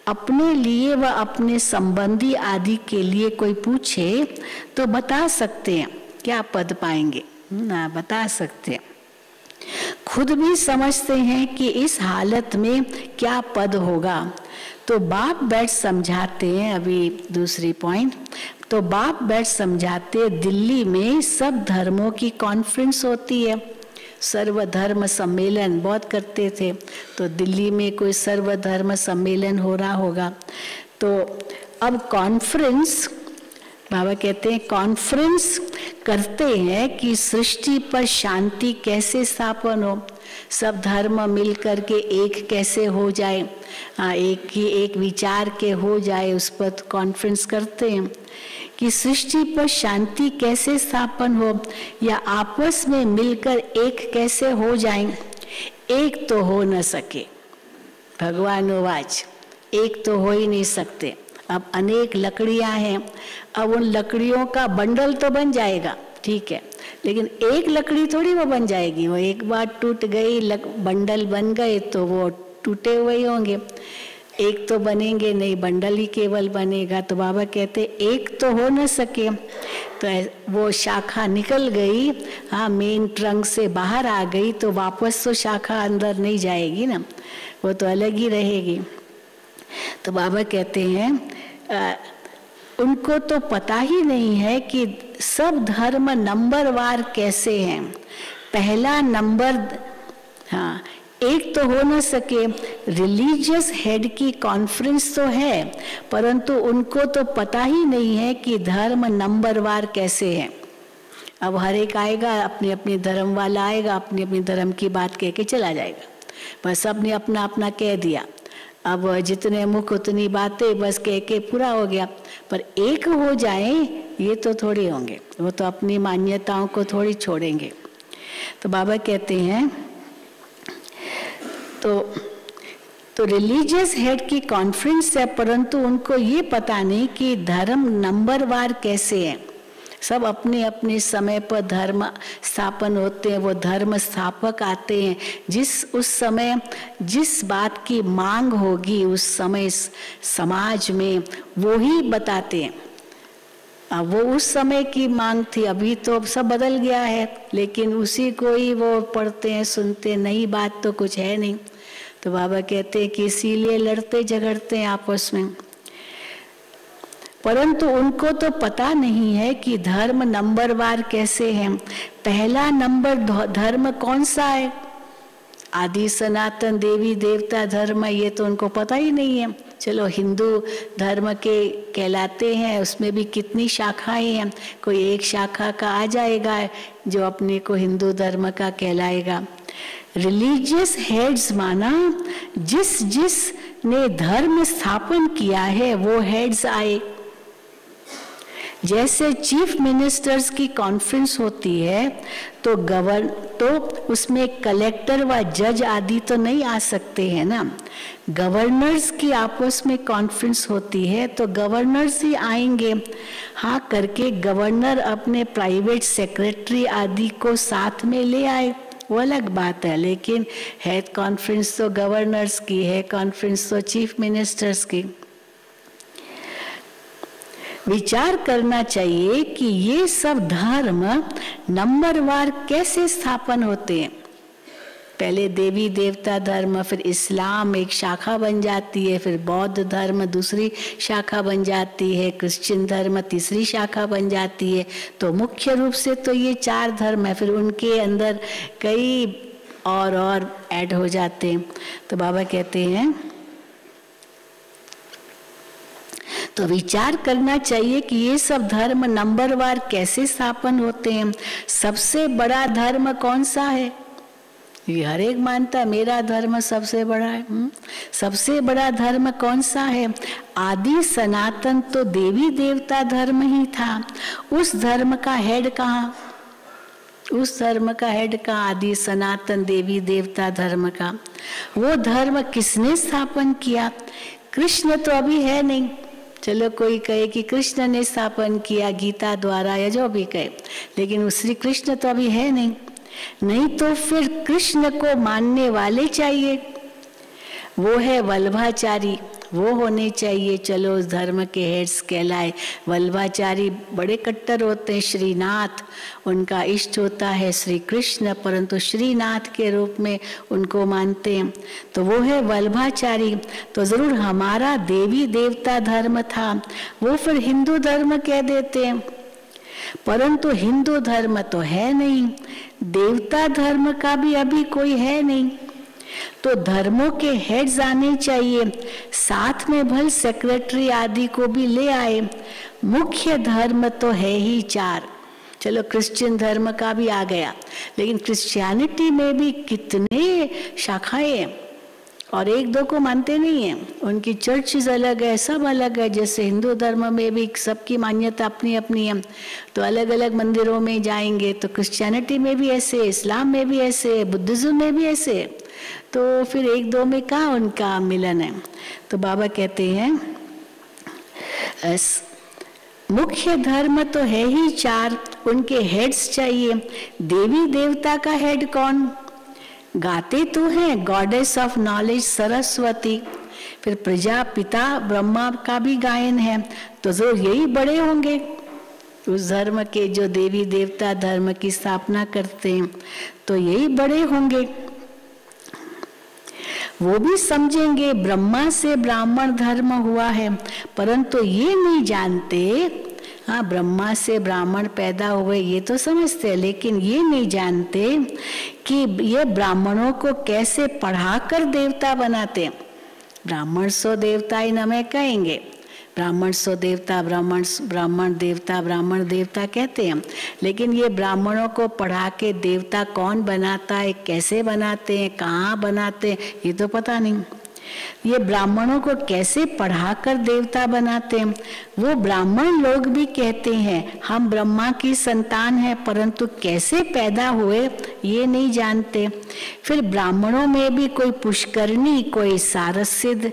S1: अपने लिए व अपने संबंधी आदि के लिए कोई पूछे तो बता सकते हैं क्या पद पाएंगे, ना बता सकते हैं। खुद भी समझते हैं कि इस हालत में क्या पद होगा। तो बाप बैठ समझाते हैं, अभी दूसरी पॉइंट, तो बाप बैठ समझाते, दिल्ली में सब धर्मों की कॉन्फ्रेंस होती है, सर्वधर्म सम्मेलन बहुत करते थे, तो दिल्ली में कोई सर्वधर्म सम्मेलन हो रहा होगा। तो अब कॉन्फ्रेंस, बाबा कहते हैं कॉन्फ्रेंस करते हैं कि सृष्टि पर शांति कैसे स्थापन हो, सब धर्म मिल करके एक कैसे हो जाए, एक विचार के हो जाए, उस पर कॉन्फ्रेंस करते हैं कि सृष्टि पर शांति कैसे स्थापन हो या आपस में मिलकर एक कैसे हो जाए। एक तो हो न सके, भगवान वाच, एक तो हो ही नहीं सकते। अब अनेक लकड़ियां हैं, अब उन लकड़ियों का बंडल तो बन जाएगा, ठीक है, लेकिन एक लकड़ी थोड़ी वो बन जाएगी। वो एक बार टूट गई, बंडल बन गए तो वो टूटे हुए ही होंगे, एक तो बनेंगे नहीं, बंडल ही केवल बनेगा। तो बाबा कहते एक तो हो न सके, तो वो शाखा निकल गई, हाँ मेन ट्रंक से बाहर आ गई, तो वापस तो शाखा अंदर नहीं जाएगी ना, वो तो अलग ही रहेगी। तो बाबा कहते हैं उनको तो पता ही नहीं है कि सब धर्म नंबरवार कैसे हैं। पहला नंबर, हाँ एक तो हो न सके, रिलीजियस हेड की कॉन्फ्रेंस तो है, परंतु उनको तो पता ही नहीं है कि धर्म नंबरवार कैसे है। अब हर एक आएगा, अपनी अपनी धर्म वाला आएगा, अपनी अपनी धर्म की बात कह के चला जाएगा, बस सबने अपना अपना कह दिया। अब जितने मुख उतनी बातें, बस कह के पूरा हो गया। पर एक हो जाए ये तो थोड़ी होंगे, वो तो अपनी मान्यताओं को थोड़ी छोड़ेंगे। तो बाबा कहते हैं तो रिलीजियस हेड की कॉन्फ्रेंस है, परंतु उनको ये पता नहीं कि धर्म नंबरवार कैसे है। सब अपने अपने समय पर धर्म स्थापन होते हैं, वो धर्म स्थापक आते हैं, उस समय जिस बात की मांग होगी उस समय समाज में वो ही बताते हैं। अब वो उस समय की मांग थी, अभी तो सब बदल गया है, लेकिन उसी को ही वो पढ़ते हैं, सुनते, नई बात तो कुछ है नहीं। तो बाबा कहते हैं कि इसीलिए लड़ते झगड़ते हैं आपस में, परंतु उनको तो पता नहीं है कि धर्म नंबरवार कैसे है। पहला नंबर धर्म कौन सा है, आदि सनातन देवी देवता धर्म, ये तो उनको पता ही नहीं है। चलो हिंदू धर्म के कहलाते हैं, उसमें भी कितनी शाखाएं हैं, कोई एक शाखा का आ जाएगा जो अपने को हिंदू धर्म का कहलाएगा। रिलीजियस हेड्स माना जिस ने धर्म स्थापन किया है वो हेड्स आए। जैसे चीफ मिनिस्टर्स की कॉन्फ्रेंस होती है तो उसमें कलेक्टर व जज आदि तो नहीं आ सकते हैं ना। गवर्नर्स की आपस में कॉन्फ्रेंस होती है तो गवर्नर्स ही आएंगे। हाँ करके गवर्नर अपने प्राइवेट सेक्रेटरी आदि को साथ में ले आए, वो अलग बात है, लेकिन है कॉन्फ्रेंस तो गवर्नर्स की है, कॉन्फ्रेंस तो चीफ मिनिस्टर्स की। विचार करना चाहिए कि ये सब धर्म नंबरवार कैसे स्थापन होते हैं। पहले देवी देवता धर्म, फिर इस्लाम एक शाखा बन जाती है, फिर बौद्ध धर्म दूसरी शाखा बन जाती है, क्रिश्चियन धर्म तीसरी शाखा बन जाती है। तो मुख्य रूप से तो ये 4 धर्म है, फिर उनके अंदर कई और ऐड हो जाते हैं। तो बाबा कहते हैं तो विचार करना चाहिए कि ये सब धर्म नंबरवार कैसे स्थापन होते हैं। सबसे बड़ा धर्म कौन सा है, ये हर एक मानता है मेरा धर्म सबसे बड़ा है। सबसे बड़ा धर्म कौन सा है, आदि सनातन तो देवी देवता धर्म ही था। उस धर्म का हेड कहाँ, उस धर्म का हेड का आदि सनातन देवी देवता धर्म का, वो धर्म किसने स्थापन किया। कृष्ण तो अभी है नहीं, चलो कोई कहे कि कृष्ण ने स्थापन किया गीता द्वारा या जो भी कहे, लेकिन श्री कृष्ण तो अभी है नहीं तो फिर कृष्ण को मानने वाले चाहिए, वो है वल्लभाचारी, वो होने चाहिए। चलो उस धर्म के हेड्स कहलाए। वल्लभाचारी बड़े कट्टर होते हैं, श्रीनाथ उनका इष्ट होता है श्री कृष्ण, परंतु श्रीनाथ के रूप में उनको मानते हैं, तो वो है वल्लभाचारी। तो जरूर हमारा देवी देवता धर्म था, वो फिर हिंदू धर्म कह देते हैं, परंतु हिंदू धर्म तो है नहीं, देवता धर्म का भी अभी कोई है नहीं। तो धर्मों के हेड्स आने चाहिए, साथ में भल सेक्रेटरी आदि को भी ले आए। मुख्य धर्म तो है ही 4। चलो क्रिश्चियन धर्म का भी आ गया, लेकिन क्रिश्चियनिटी में भी कितने शाखाएं हैं और एक दो को मानते नहीं है, उनकी चर्चेज अलग है, सब अलग है। जैसे हिंदू धर्म में भी सबकी मान्यता अपनी अपनी है, तो अलग अलग मंदिरों में जाएंगे, तो क्रिश्चियनिटी में भी ऐसे, इस्लाम में भी ऐसे, बुद्धिज्म में भी ऐसे, तो फिर एक दो में कहाँ उनका मिलन है। तो बाबा कहते हैं मुख्य धर्म तो है ही 4, उनके हेड्स चाहिए। देवी देवता का हेड कौन? गाते तो हैं गॉडेस ऑफ नॉलेज सरस्वती, फिर प्रजापिता ब्रह्मा का भी गायन है, तो जो यही बड़े होंगे उस धर्म के, जो देवी देवता धर्म की स्थापना करते हैं, तो यही बड़े होंगे। वो भी समझेंगे ब्रह्मा से ब्राह्मण धर्म हुआ है, परंतु ये नहीं जानते, हाँ ब्रह्मा से ब्राह्मण पैदा हुए ये तो समझते हैं, लेकिन ये नहीं जानते कि ये ब्राह्मणों को कैसे पढ़ाकर देवता बनाते। ब्राह्मण सो देवता ही न में कहेंगे, ब्राह्मण सो देवता, ब्राह्मण देवता कहते हैं, लेकिन ये ब्राह्मणों को पढ़ा के देवता कौन बनाता है, कैसे बनाते हैं, कहाँ बनाते हैं, ये तो पता नहीं। ये ब्राह्मणों को कैसे पढ़ाकर देवता बनाते हैं, वो ब्राह्मण लोग भी कहते हैं हम ब्रह्मा की संतान हैं, परंतु कैसे पैदा हुए ये नहीं जानते। फिर ब्राह्मणों में भी कोई पुष्करणी, कोई सारसिद्ध,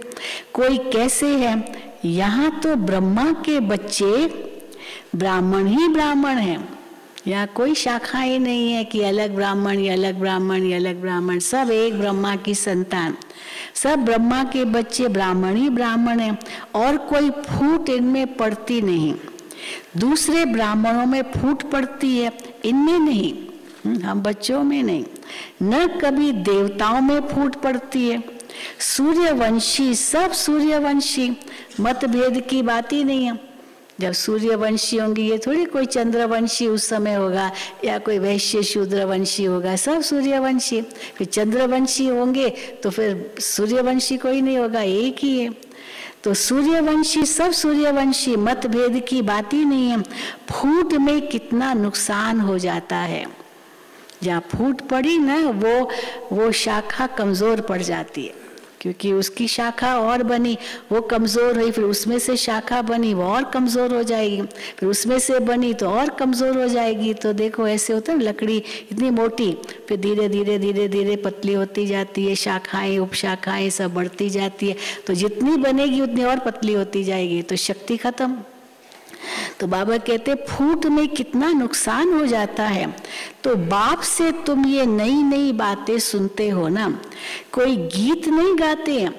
S1: कोई कैसे है। यहाँ तो ब्रह्मा के बच्चे ब्राह्मण ही ब्राह्मण हैं, यहाँ कोई शाखा ही नहीं है कि अलग ब्राह्मण या अलग ब्राह्मण या अलग ब्राह्मण, सब एक ब्रह्मा की संतान, सब ब्रह्मा के बच्चे ब्राह्मण ही ब्राह्मण हैं, और कोई फूट इनमें पड़ती नहीं। दूसरे ब्राह्मणों में फूट पड़ती है, इनमें नहीं, हम बच्चों में नहीं, न कभी देवताओं में फूट पड़ती है। सूर्यवंशी, सब सूर्यवंशी, मतभेद की बात ही नहीं है। जब सूर्यवंशी होंगे, ये थोड़ी कोई चंद्रवंशी उस समय होगा या कोई वैश्य शूद्रवंशी होगा, सब सूर्यवंशी। फिर चंद्रवंशी होंगे तो फिर सूर्यवंशी कोई नहीं होगा, एक ही है। तो सूर्यवंशी, सब सूर्यवंशी, मतभेद की बात ही नहीं है। फूट में कितना नुकसान हो जाता है, जहाँ फूट पड़ी ना वो शाखा कमजोर पड़ जाती है, क्योंकि उसकी शाखा और बनी, वो कमजोर हुई, फिर उसमें से शाखा बनी, वो और कमजोर हो जाएगी, फिर उसमें से बनी तो और कमजोर हो जाएगी। तो देखो ऐसे होता है, लकड़ी इतनी मोटी, फिर धीरे धीरे धीरे धीरे पतली होती जाती है, शाखाएं उपशाखाएं सब बढ़ती जाती है, तो जितनी बनेगी उतनी और पतली होती जाएगी, तो शक्ति खत्म। तो बाबा कहते फूट में कितना नुकसान हो जाता है। तो बाप से तुम ये नई नई बातें सुनते हो ना, कोई गीत नहीं गाते हैं,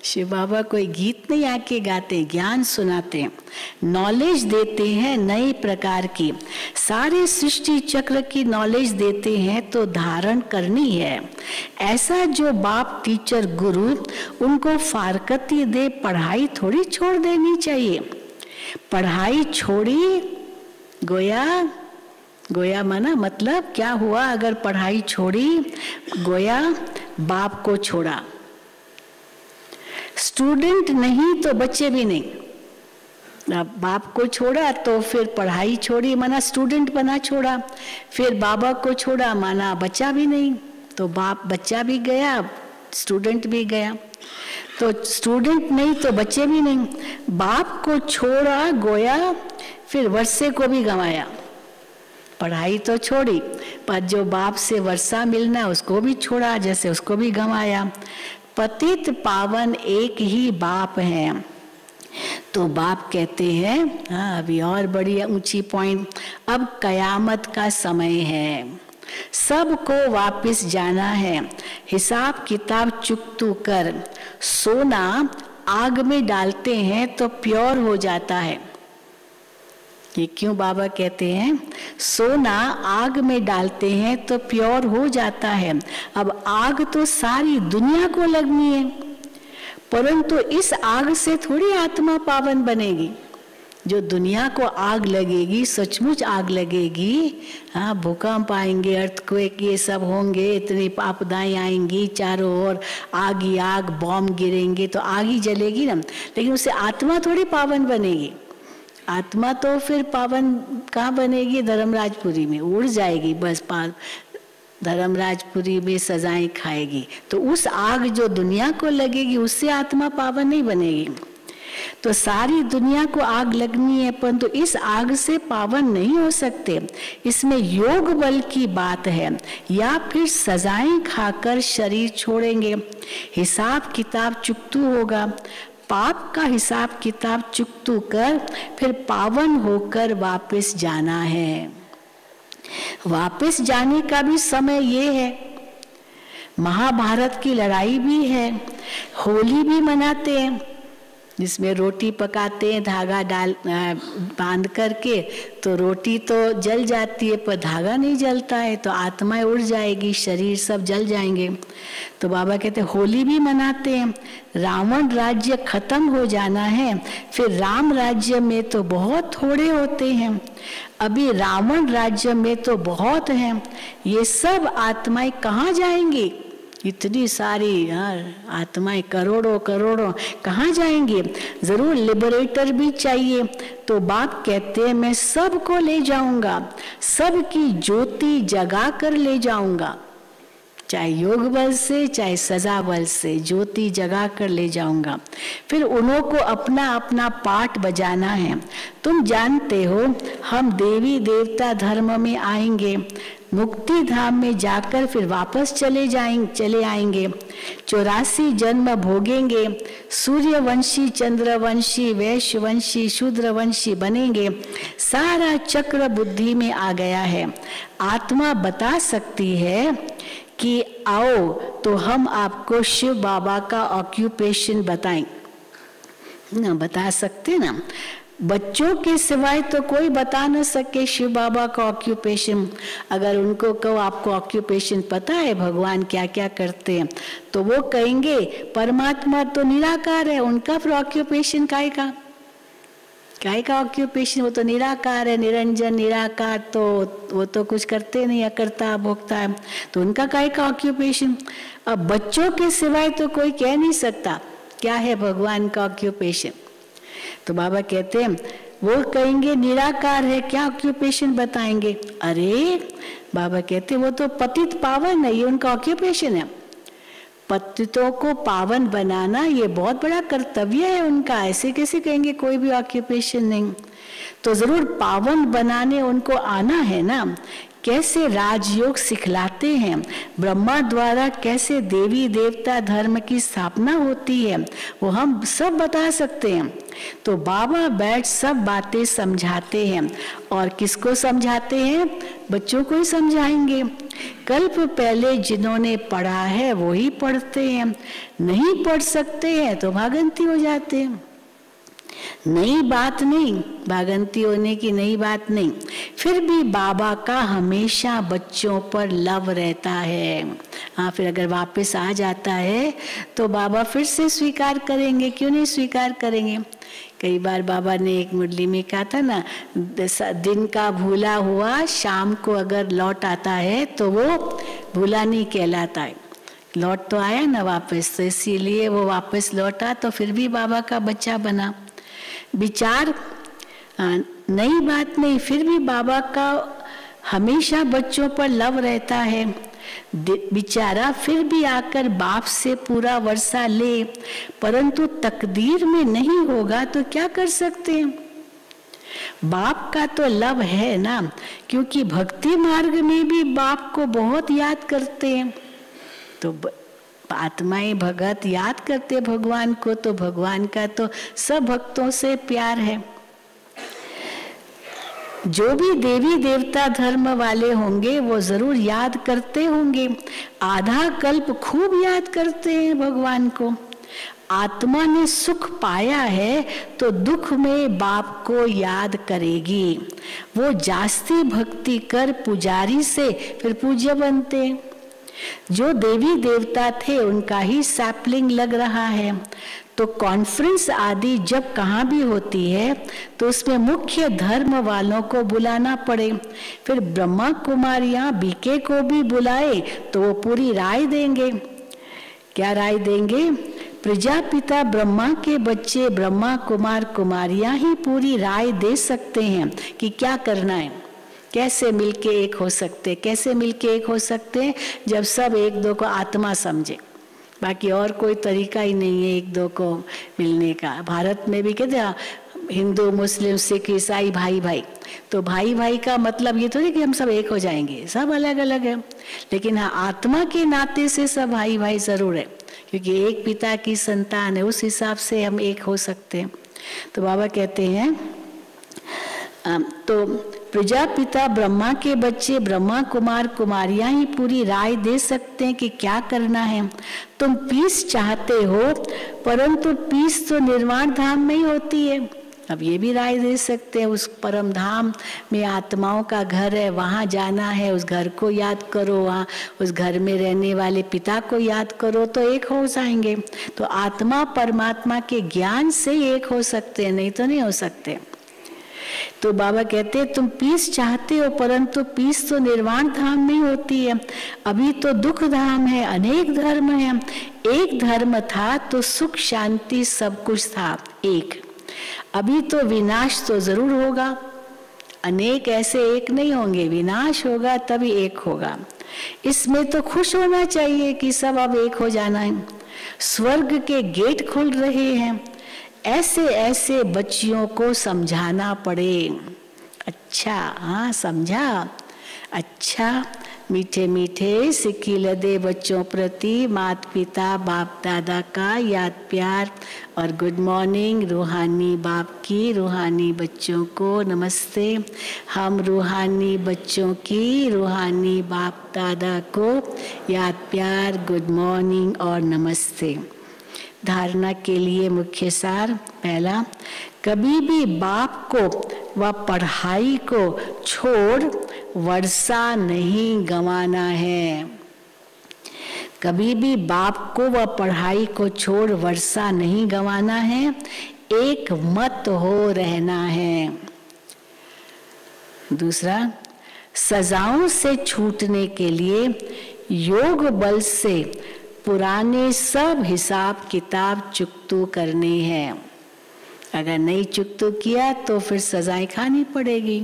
S1: शिव बाबा कोई गीत नहीं आके गाते, ज्ञान सुनाते हैं, नॉलेज देते हैं नई प्रकार की, सारे सृष्टि चक्र की नॉलेज देते हैं, तो धारण करनी है। ऐसा जो बाप टीचर गुरु उनको फारकती दे, पढ़ाई थोड़ी छोड़ देनी चाहिए। पढ़ाई छोड़ी, गोया माना मतलब क्या हुआ अगर पढ़ाई छोड़ी, गोया बाप को छोड़ा। स्टूडेंट नहीं तो बच्चे भी नहीं, अब बाप को छोड़ा तो फिर पढ़ाई छोड़ी माना स्टूडेंट बना छोड़ा, फिर बाबा को छोड़ा माना बच्चा भी नहीं, तो बाप बच्चा भी गया, स्टूडेंट भी गया। तो स्टूडेंट नहीं तो बच्चे भी नहीं, बाप को छोड़ा गोया, फिर वर्षे को भी गंवाया। पढ़ाई तो छोड़ी, पर जो बाप से वर्षा मिलना उसको भी छोड़ा, जैसे उसको भी गंवाया। पतित पावन एक ही बाप है, तो बाप कहते हैं, हाँ अभी और बड़ी ऊंची पॉइंट, अब कयामत का समय है, सबको वापस जाना है, हिसाब किताब चुकतू कर। सोना आग में डालते हैं तो प्योर हो जाता है। ये क्यों बाबा कहते हैं? सोना आग में डालते हैं तो प्योर हो जाता है। अब आग तो सारी दुनिया को लगनी है, परंतु इस आग से थोड़ी आत्मा पावन बनेगी। जो दुनिया को आग लगेगी, सचमुच आग लगेगी, हाँ भूकंप आएंगे, अर्थक्वेक ये सब होंगे, इतनी आपदाएं आएंगी, चारों ओर आग ही आग, बॉम्ब गिरेंगे तो आग ही जलेगी ना, लेकिन उससे आत्मा थोड़ी पावन बनेगी। आत्मा तो फिर पावन कहाँ बनेगी? धर्मराजपुरी में उड़ जाएगी बस, धर्मराजपुरी में सजाएं खाएगी। तो उस आग जो दुनिया को लगेगी उससे आत्मा पावन नहीं बनेगी। तो सारी दुनिया को आग लगनी है, परंतु इस आग से पावन नहीं हो सकते। इसमें योग बल की बात है, या फिर सजाएं खाकर शरीर छोड़ेंगे, हिसाब किताब चुकतू होगा। पाप का हिसाब किताब चुकतू कर फिर पावन होकर वापस जाना है। वापस जाने का भी समय ये है। महाभारत की लड़ाई भी है, होली भी मनाते हैं, जिसमें रोटी पकाते हैं धागा डाल बांध करके, तो रोटी तो जल जाती है पर धागा नहीं जलता है, तो आत्माएं उड़ जाएगी, शरीर सब जल जाएंगे। तो बाबा कहते हैं होली भी मनाते हैं। रावण राज्य खत्म हो जाना है, फिर राम राज्य में तो बहुत थोड़े होते हैं, अभी रावण राज्य में तो बहुत हैं। ये सब आत्माएं कहाँ जाएंगी? इतनी सारी आत्माएं करोड़ों करोड़ों कहाँ जाएंगे? जरूर लिबरेटर भी चाहिए। तो बाप कहते हैं मैं सबको ले जाऊंगा, सबकी ज्योति जगा कर ले जाऊंगा, चाहे योग बल से चाहे सजा बल से ज्योति जगा कर ले जाऊंगा। फिर उन्हों को अपना अपना पाठ बजाना है। तुम जानते हो हम देवी देवता धर्म में आएंगे, मुक्ति धाम में जाकर फिर वापस चले आएंगे, 84 जन्म भोगेंगे, सूर्यवंशी चंद्रवंशी वैश्यवंशी शूद्रवंशी बनेंगे। सारा चक्र बुद्धि में आ गया है। आत्मा बता सकती है कि आओ तो हम आपको शिव बाबा का ऑक्यूपेशन बताएं ना, बता सकते ना। बच्चों के सिवाय तो कोई बता न सके शिव बाबा का ऑक्यूपेशन। अगर उनको कहो आपको ऑक्यूपेशन पता है भगवान क्या क्या करते हैं, तो वो कहेंगे परमात्मा तो निराकार है, उनका फिर ऑक्यूपेशन काहे का ऑक्यूपेशन? वो तो निराकार है, निरंजन निराकार, तो वो तो कुछ करते नहीं, अकर्ता भोक्ता है, तो उनका काहे का ऑक्यूपेशन? अब बच्चों के सिवाय तो कोई कह नहीं सकता क्या है भगवान का ऑक्यूपेशन। तो बाबा कहते हैं वो कहेंगे निराकार है, क्या ऑक्यूपेशन बताएंगे? अरे बाबा कहते वो तो पतित पावन है, ये उनका ऑक्यूपेशन है। पतितों को पावन बनाना ये बहुत बड़ा कर्तव्य है उनका, ऐसे कैसे कहेंगे कोई भी ऑक्यूपेशन नहीं? तो जरूर पावन बनाने उनको आना है ना। कैसे राजयोग सिखलाते हैं, ब्रह्मा द्वारा कैसे देवी देवता धर्म की स्थापना होती है, वो हम सब बता सकते हैं। तो बाबा बैठ सब बातें समझाते हैं। और किसको समझाते हैं? बच्चों को ही समझाएंगे। कल्प पहले जिन्होंने पढ़ा है वो ही पढ़ते हैं, नहीं पढ़ सकते हैं तो भागंती हो जाते हैं। नई बात नहीं, भागंती होने की नई बात नहीं। फिर भी बाबा का हमेशा बच्चों पर लव रहता है। हाँ, फिर अगर वापस आ जाता है तो बाबा फिर से स्वीकार करेंगे, क्यों नहीं स्वीकार करेंगे? कई बार बाबा ने एक मुरली में कहा था ना, दिन का भूला हुआ शाम को अगर लौट आता है तो वो भूला नहीं कहलाता है। लौट तो आया ना वापस, तो इसीलिए वो वापस लौटा तो फिर भी बाबा का बच्चा बना। विचार नई बात नहीं, फिर भी बाबा का हमेशा बच्चों पर लव रहता है। बेचारा फिर भी आकर बाप से पूरा वर्षा ले, परंतु तकदीर में नहीं होगा तो क्या कर सकते हैं? बाप का तो लव है ना, क्योंकि भक्ति मार्ग में भी बाप को बहुत याद करते हैं। तो आत्माएं भगत याद करते भगवान को, तो भगवान का तो सब भक्तों से प्यार है। जो भी देवी देवता धर्म वाले होंगे वो जरूर याद करते होंगे, आधा कल्प खूब याद करते हैं भगवान को। आत्मा ने सुख पाया है तो दुख में बाप को याद करेगी। वो जास्ती भक्ति कर पुजारी से फिर पूज्य बनते। जो देवी देवता थे उनका ही सैपलिंग लग रहा है। तो कॉन्फ्रेंस आदि जब कहाँ भी होती है तो उसमें मुख्य धर्म वालों को बुलाना पड़े। फिर ब्रह्मा कुमारियाँ बीके को भी बुलाए तो वो पूरी राय देंगे। क्या राय देंगे? प्रजापिता ब्रह्मा के बच्चे ब्रह्मा कुमार कुमारियां ही पूरी राय दे सकते हैं कि क्या करना है, कैसे मिलके एक हो सकते, कैसे मिलके एक हो सकते हैं जब सब एक दो को आत्मा समझे। बाकी और कोई तरीका ही नहीं है एक दो को मिलने का। भारत में भी कहते हैं हिंदू मुस्लिम सिख ईसाई भाई भाई, तो भाई भाई का मतलब ये थोड़ी कि हम सब एक हो जाएंगे, सब अलग अलग है। लेकिन हाँ, आत्मा के नाते से सब भाई भाई जरूर है, क्योंकि एक पिता की संतान है, उस हिसाब से हम एक हो सकते हैं। तो बाबा कहते हैं तो प्रजापिता ब्रह्मा के बच्चे ब्रह्मा कुमार कुमारियां ही पूरी राय दे सकते हैं कि क्या करना है। तुम पीस चाहते हो, परंतु पीस तो निर्वाण धाम में ही होती है। अब ये भी राय दे सकते हैं, उस परम धाम में आत्माओं का घर है, वहाँ जाना है, उस घर को याद करो, वहाँ उस घर में रहने वाले पिता को याद करो तो एक हो जाएंगे। तो आत्मा परमात्मा के ज्ञान से एक हो सकते हैं, नहीं तो नहीं हो सकते। तो बाबा कहते हैं तुम पीस चाहते हो, परंतु पीस तो निर्वाण धाम में होती है। अभी तो दुख धाम है, अनेक धर्म है। एक धर्म था तो सुख शांति सब कुछ था एक। अभी तो विनाश तो जरूर होगा, अनेक ऐसे एक नहीं होंगे, विनाश होगा तभी एक होगा। इसमें तो खुश होना चाहिए कि सब अब एक हो जाना है। स्वर्ग के गेट खुल रहे हैं, ऐसे ऐसे बच्चियों को समझाना पड़े। अच्छा, हाँ समझा, अच्छा मीठे मीठे सिक्की दे बच्चों प्रति माता पिता बाप दादा का याद प्यार और गुड मॉर्निंग। रूहानी बाप की रूहानी बच्चों को नमस्ते। हम रूहानी बच्चों की रूहानी बाप दादा को याद प्यार, गुड मॉर्निंग और नमस्ते। धारणा के लिए मुख्य सार पहला, कभी भी बाप को व पढ़ाई को छोड़ वर्षा नहीं गंवाना है। कभी भी बाप को व पढ़ाई को छोड़ वर्षा नहीं गंवाना है, एक मत हो रहना है। दूसरा, सजाओं से छूटने के लिए योग बल से पुराने सब हिसाब किताब चुकतू करने हैं। अगर नहीं चुकतू किया तो फिर सजाएं खानी पड़ेगी।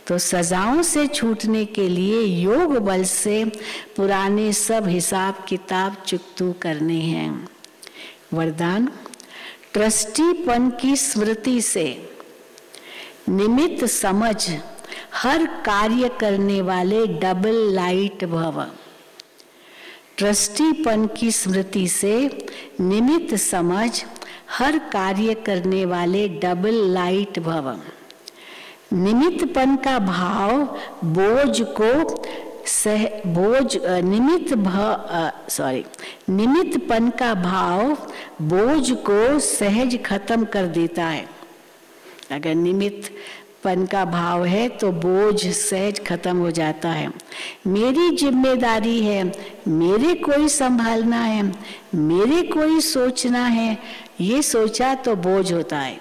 S1: तो सजाओं से छूटने के लिए योग बल से पुराने सब हिसाब किताब चुकतू करने हैं। वरदान, ट्रस्टीपन की स्मृति से निमित्त समझ हर कार्य करने वाले डबल लाइट भव। ट्रस्टीपन की स्मृति से निमित्त समझ हर कार्य करने वाले डबल लाइट भव। निमित्तपन का भाव बोझ को निमित्तपन का भाव बोझ को सहज खत्म कर देता है। अगर निमित्तपन का भाव है तो बोझ सहज खत्म हो जाता है। मेरी जिम्मेदारी है, मेरे कोई संभालना है, मेरे कोई सोचना है, ये सोचा तो बोझ होता है।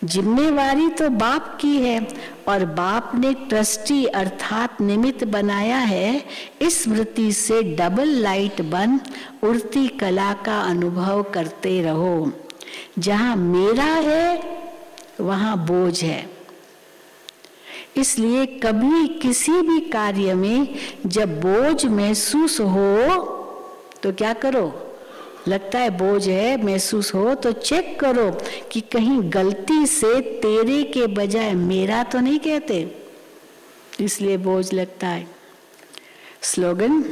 S1: जिम्मेवारी तो बाप की है और बाप ने ट्रस्टी अर्थात निमित्त बनाया है। इस स्मृति से डबल लाइट बन उड़ती कला का अनुभव करते रहो। जहाँ मेरा है वहाँ बोझ है। इसलिए कभी किसी भी कार्य में जब बोझ महसूस हो तो क्या करो, लगता है बोझ है महसूस हो तो चेक करो कि कहीं गलती से तेरे के बजाय मेरा तो नहीं कहते, इसलिए बोझ लगता है। स्लोगन,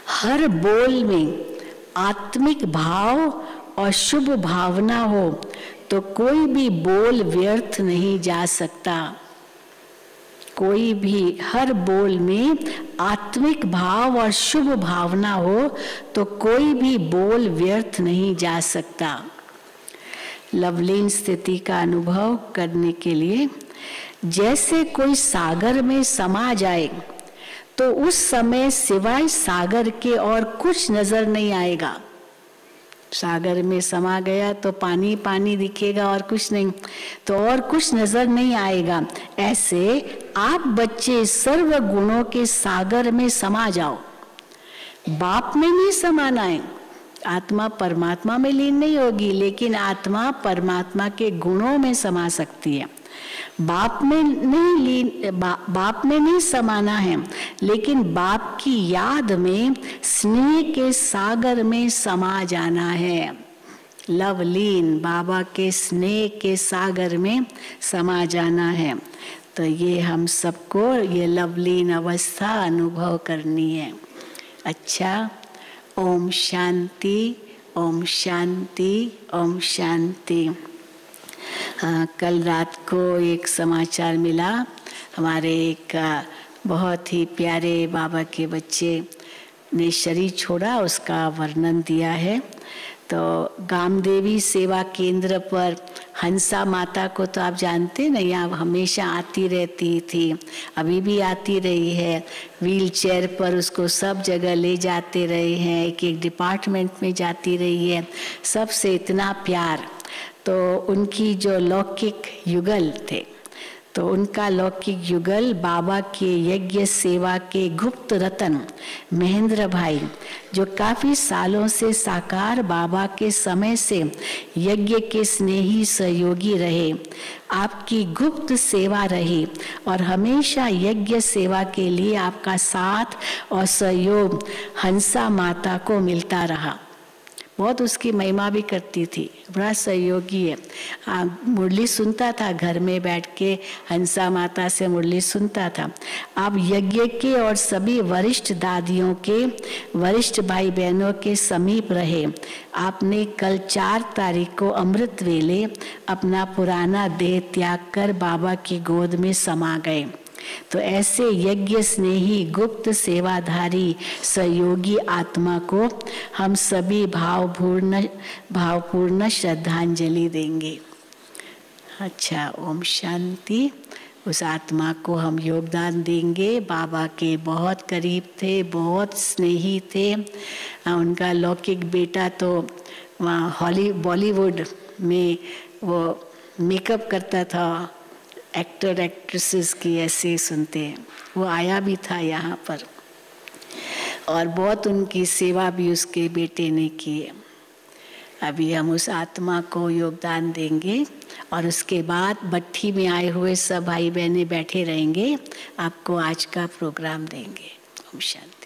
S1: हर बोल में आत्मिक भाव और शुभ भावना हो तो कोई भी बोल व्यर्थ नहीं जा सकता। कोई भी, हर बोल में आत्मिक भाव और शुभ भावना हो तो कोई भी बोल व्यर्थ नहीं जा सकता। लवलीन स्थिति का अनुभव करने के लिए जैसे कोई सागर में समा जाए तो उस समय सिवाय सागर के और कुछ नजर नहीं आएगा। सागर में समा गया तो पानी पानी दिखेगा और कुछ नहीं, तो और कुछ नजर नहीं आएगा। ऐसे आप बच्चे सर्व गुणों के सागर में समा जाओ। बाप में नहीं समाना है, आत्मा परमात्मा में लीन नहीं होगी, लेकिन आत्मा परमात्मा के गुणों में समा सकती है। बाप में नहीं समाना है, लेकिन बाप की याद में स्नेह के सागर में समा जाना है। लवलीन बाबा के स्नेह के सागर में समा जाना है। तो ये हम सबको ये लवलीन अवस्था अनुभव करनी है। अच्छा, ओम शांति, ओम शांति, ओम शांति। कल रात को एक समाचार मिला, हमारे एक बहुत ही प्यारे बाबा के बच्चे ने शरीर छोड़ा, उसका वर्णन दिया है। तो गामदेवी सेवा केंद्र पर हंसा माता को तो आप जानते ना, यहाँ हमेशा आती रहती थी, अभी भी आती रही है। व्हील चेयर पर उसको सब जगह ले जाते रहे हैं, एक एक डिपार्टमेंट में जाती रही है, सबसे इतना प्यार। तो उनकी जो लौकिक युगल थे, तो उनका लौकिक युगल बाबा के यज्ञ सेवा के गुप्त रतन महेंद्र भाई, जो काफ़ी सालों से साकार बाबा के समय से यज्ञ के स्नेही सहयोगी रहे, आपकी गुप्त सेवा रही और हमेशा यज्ञ सेवा के लिए आपका साथ और सहयोग हंसा माता को मिलता रहा। बहुत उसकी महिमा भी करती थी, बड़ा सहयोगी है। मुरली सुनता था, घर में बैठ के हंसा माता से मुरली सुनता था। आप यज्ञ के और सभी वरिष्ठ दादियों के, वरिष्ठ भाई बहनों के समीप रहे। आपने कल 4 तारीख को अमृत वेले अपना पुराना देह त्याग कर बाबा की गोद में समा गए। तो ऐसे यज्ञ स्नेही गुप्त सेवाधारी सहयोगी आत्मा को हम सभी भावपूर्ण श्रद्धांजलि देंगे। अच्छा, ओम शांति। उस आत्मा को हम योगदान देंगे। बाबा के बहुत करीब थे, बहुत स्नेही थे। उनका लौकिक बेटा तो वहाँ बॉलीवुड में वो मेकअप करता था, एक्टर एक्ट्रेसेस की ऐसे सुनते हैं। वो आया भी था यहाँ पर और बहुत उनकी सेवा भी उसके बेटे ने की है। अभी हम उस आत्मा को योगदान देंगे और उसके बाद भट्ठी में आए हुए सब भाई बहनें बैठे रहेंगे, आपको आज का प्रोग्राम देंगे। ओम शांति।